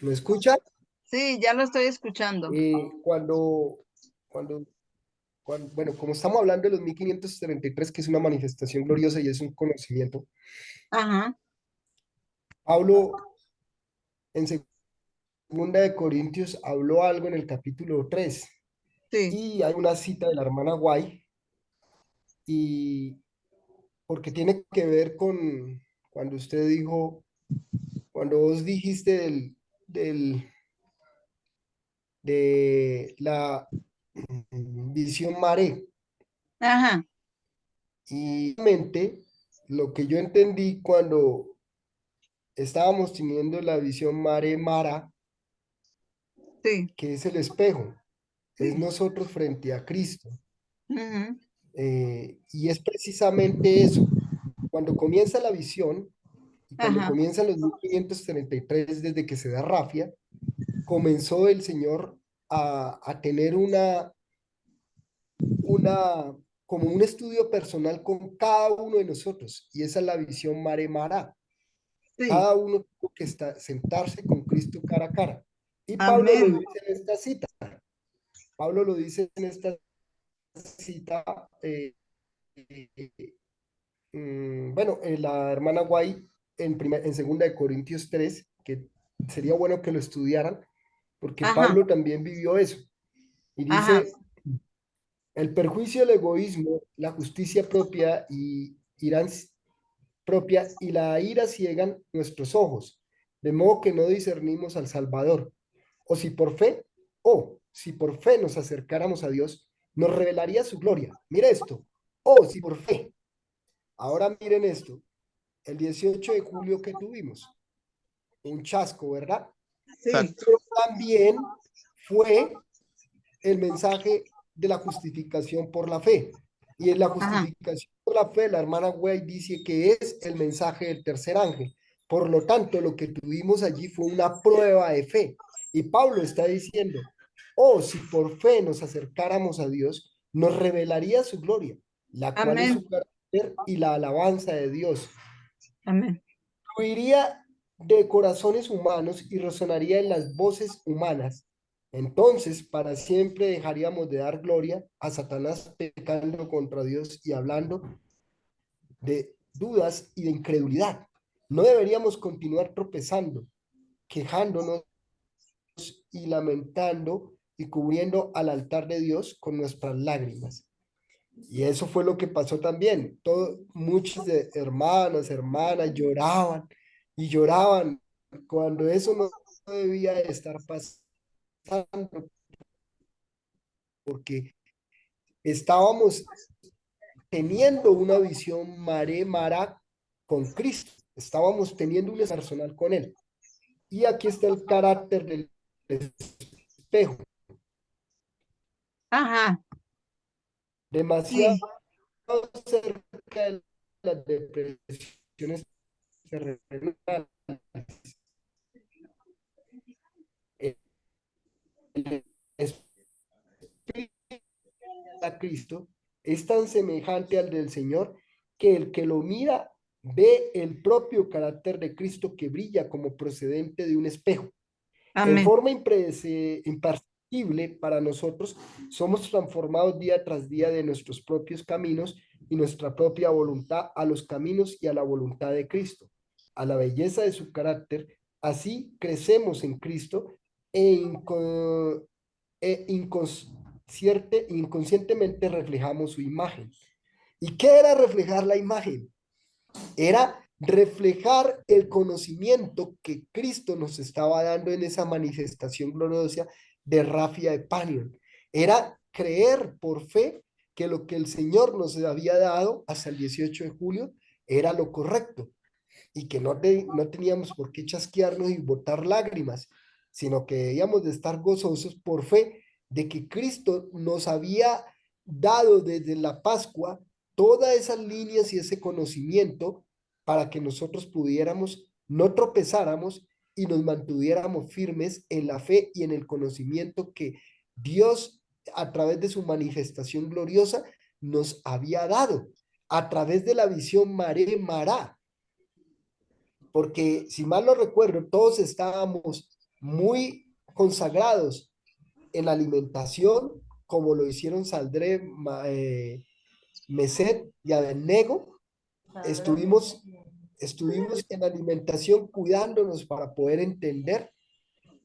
me escucha, Sí, ya lo estoy escuchando. cuando, bueno, como estamos hablando de los 1533, que es una manifestación gloriosa y es un conocimiento, Ajá, Pablo en segunda de Corintios habló algo en el capítulo 3 sí. y hay una cita de la hermana Guay y porque tiene que ver con cuando usted dijo, cuando vos dijiste de la visión mare. Ajá, Y realmente lo que yo entendí cuando estábamos teniendo la visión mare mara, sí. que es el espejo, es Sí. nosotros frente a Cristo. Ujú, Y es precisamente eso. Cuando comienza la visión, y cuando ajá, comienzan los 1533, desde que se da Rafia, comenzó el Señor a tener una, como un estudio personal con cada uno de nosotros. Y esa es la visión Mare Mara. sí. Cada uno tuvo que sentarse con Cristo cara a cara. Y Pablo lo Amén. dice en esta cita. Pablo lo dice en esta cita bueno, la hermana White en segunda de Corintios 3, que sería bueno que lo estudiaran, porque Ajá, Pablo también vivió eso. Y ajá, dice, el perjuicio del egoísmo, la justicia propia propia y la ira ciegan nuestros ojos, de modo que no discernimos al Salvador. O si por fe, o si por fe nos acercáramos a Dios, nos revelaría su gloria. Mire esto. O si por fe. Ahora miren esto. El 18 de julio que tuvimos, un chasco, ¿verdad? sí, Exacto. Pero también fue el mensaje de la justificación por la fe. Y en la ajá, justificación por la fe, la hermana Way dice que es el mensaje del tercer ángel. Por lo tanto, lo que tuvimos allí fue una prueba de fe. Y Pablo está diciendo, oh, si por fe nos acercáramos a Dios, nos revelaría su gloria, la cual es amén, su carácter y la alabanza de Dios. amén, Fluiría de corazones humanos y resonaría en las voces humanas. Entonces, para siempre dejaríamos de dar gloria a Satanás pecando contra Dios y hablando de dudas y de incredulidad. No deberíamos continuar tropezando, quejándonos y lamentando y cubriendo al altar de Dios con nuestras lágrimas. Y eso fue lo que pasó también. Muchos de hermanas lloraban y lloraban cuando eso no debía de estar pasando, porque estábamos teniendo una visión mara con Cristo. Estábamos teniendo un personal con Él. Y aquí está el carácter del espejo. ajá, Demasiado sí, cerca de las depresiones terrenales. El espíritu a Cristo es tan semejante al del Señor que el que lo mira ve el propio carácter de Cristo que brilla como procedente de un espejo. En amén, forma imperceptible para nosotros, somos transformados día tras día de nuestros propios caminos y nuestra propia voluntad a los caminos y a la voluntad de Cristo, a la belleza de su carácter. Así crecemos en Cristo e, inconscientemente reflejamos su imagen. ¿Y qué era reflejar la imagen? Era reflejar el conocimiento que Cristo nos estaba dando en esa manifestación gloriosa de Rafia de Panion. Era creer por fe que lo que el Señor nos había dado hasta el 18 de julio era lo correcto y que no teníamos por qué chasquearnos y botar lágrimas, sino que debíamos de estar gozosos por fe de que Cristo nos había dado desde la Pascua todas esas líneas y ese conocimiento para que nosotros pudiéramos, no tropezáramos y nos mantuviéramos firmes en la fe y en el conocimiento que Dios, a través de su manifestación gloriosa, nos había dado, a través de la visión Mare Mará, porque si mal no recuerdo, todos estábamos muy consagrados en la alimentación, como lo hicieron Saldré, Meset y Abednego. Estuvimos en alimentación cuidándonos para poder entender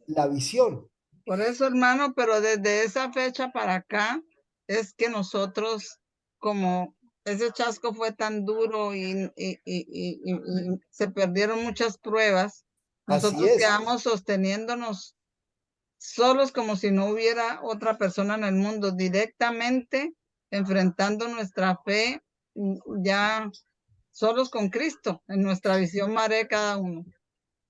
la visión. por eso, hermano, pero desde esa fecha para acá es que nosotros, como ese chasco fue tan duro y se perdieron muchas pruebas, Así nosotros es, quedamos sosteniéndonos solos como si no hubiera otra persona en el mundo, directamente enfrentando nuestra fe ya solos con Cristo, en nuestra visión Mare cada uno.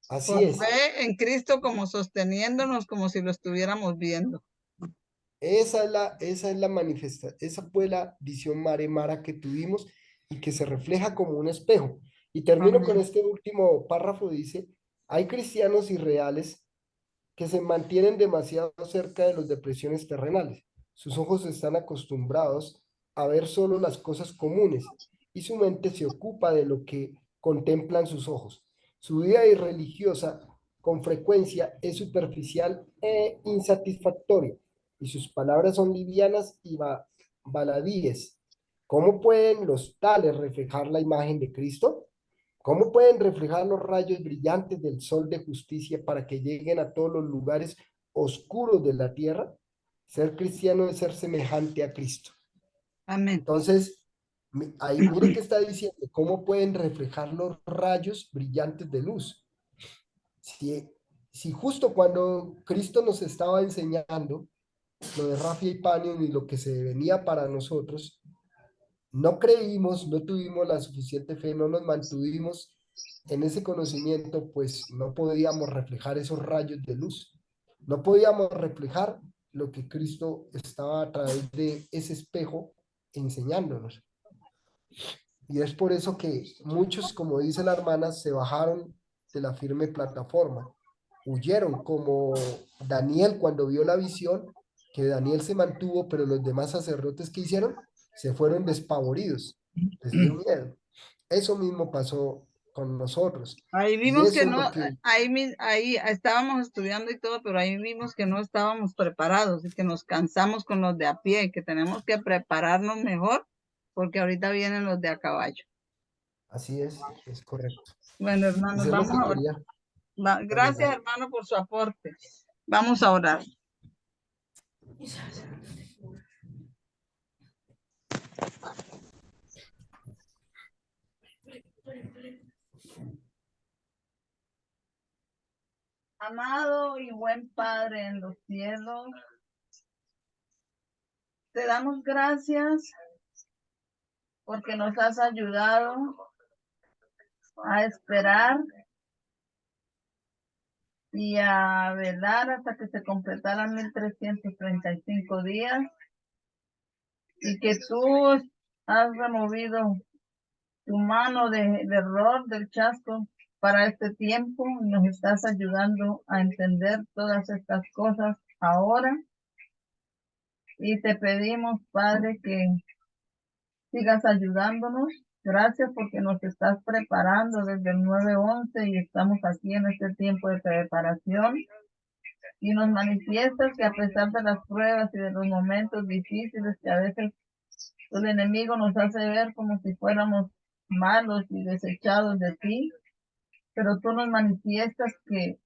así Por es. fe en Cristo como sosteniéndonos como si lo estuviéramos viendo. Esa es la manifestación, esa fue la visión Mare Mara que tuvimos y que se refleja como un espejo. Y termino con Amén. este último párrafo, dice, hay cristianos irreales que se mantienen demasiado cerca de las depresiones terrenales. Sus ojos están acostumbrados a ver solo las cosas comunes y su mente se ocupa de lo que contemplan sus ojos. Su vida irreligiosa con frecuencia es superficial e insatisfactoria y sus palabras son livianas y baladíes. ¿Cómo pueden los tales reflejar la imagen de Cristo? ¿Cómo pueden reflejar los rayos brillantes del sol de justicia para que lleguen a todos los lugares oscuros de la tierra? Ser cristiano es ser semejante a Cristo. Amén. Entonces, ahí mire que está diciendo, ¿cómo pueden reflejar los rayos brillantes de luz? Si justo cuando Cristo nos estaba enseñando lo de Raffia y Panion y lo que se venía para nosotros, no creímos, no tuvimos la suficiente fe, no nos mantuvimos en ese conocimiento, pues no podíamos reflejar esos rayos de luz. No podíamos reflejar lo que Cristo estaba a través de ese espejo enseñándonos. Y es por eso que muchos, como dice la hermana, se bajaron de la firme plataforma, huyeron, como Daniel cuando vio la visión, que Daniel se mantuvo, pero los demás sacerdotes que hicieron se fueron despavoridos, les dio miedo. Eso mismo pasó con nosotros. Ahí Y vimos que eso es no, lo que, ahí estábamos estudiando y todo, pero ahí vimos que no estábamos preparados y que nos cansamos con los de a pie, que tenemos que prepararnos mejor porque ahorita vienen los de a caballo. así es correcto. Bueno, hermanos, Eso es lo vamos que a orar. quería Gracias, agregar. hermano, por su aporte. Vamos a orar. Amado y buen Padre en los cielos, te damos gracias porque nos has ayudado a esperar y a velar hasta que se completaran 1335 días y que tú has removido tu mano de error del chasco para este tiempo y nos estás ayudando a entender todas estas cosas ahora. Y te pedimos, Padre, que sigas ayudándonos. Gracias porque nos estás preparando desde el 9/11 y estamos aquí en este tiempo de preparación. Y nos manifiestas que a pesar de las pruebas y de los momentos difíciles que a veces el enemigo nos hace ver como si fuéramos malos y desechados de ti, pero tú nos manifiestas que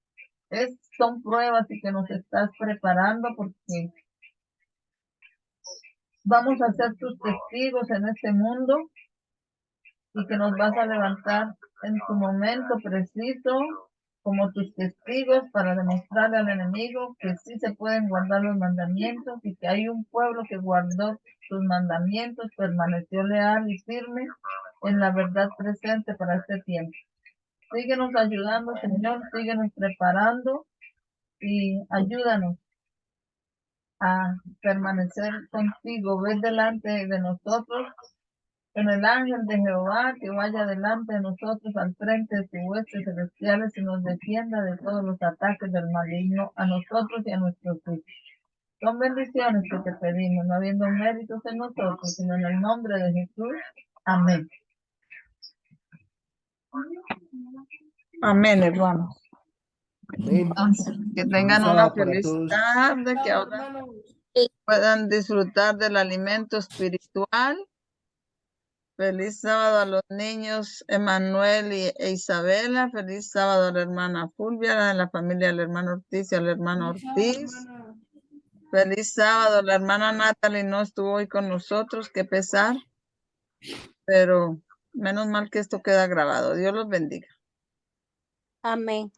son pruebas y que nos estás preparando porque vamos a ser tus testigos en este mundo y que nos vas a levantar en tu momento preciso como tus testigos para demostrarle al enemigo que sí se pueden guardar los mandamientos y que hay un pueblo que guardó tus mandamientos, permaneció leal y firme en la verdad presente para este tiempo. Síguenos ayudando, Señor, síguenos preparando y ayúdanos a permanecer contigo. Ven delante de nosotros en el ángel de Jehová que vaya delante de nosotros al frente de sus huestes celestiales y nos defienda de todos los ataques del maligno a nosotros y a nuestros hijos. Son bendiciones que te pedimos, no habiendo méritos en nosotros, sino en el nombre de Jesús. Amén. Amén, hermanos. Amén. Que Feliz tengan una sábado para feliz todos. tarde, que ahora puedan disfrutar del alimento espiritual. Feliz sábado a los niños Emanuel e Isabela. Feliz sábado a la hermana Fulvia, a la familia del hermano Ortiz y al hermano Ortiz. Feliz sábado. La hermana Natalie no estuvo hoy con nosotros, qué pesar. Pero menos mal que esto queda grabado. Dios los bendiga. Amén.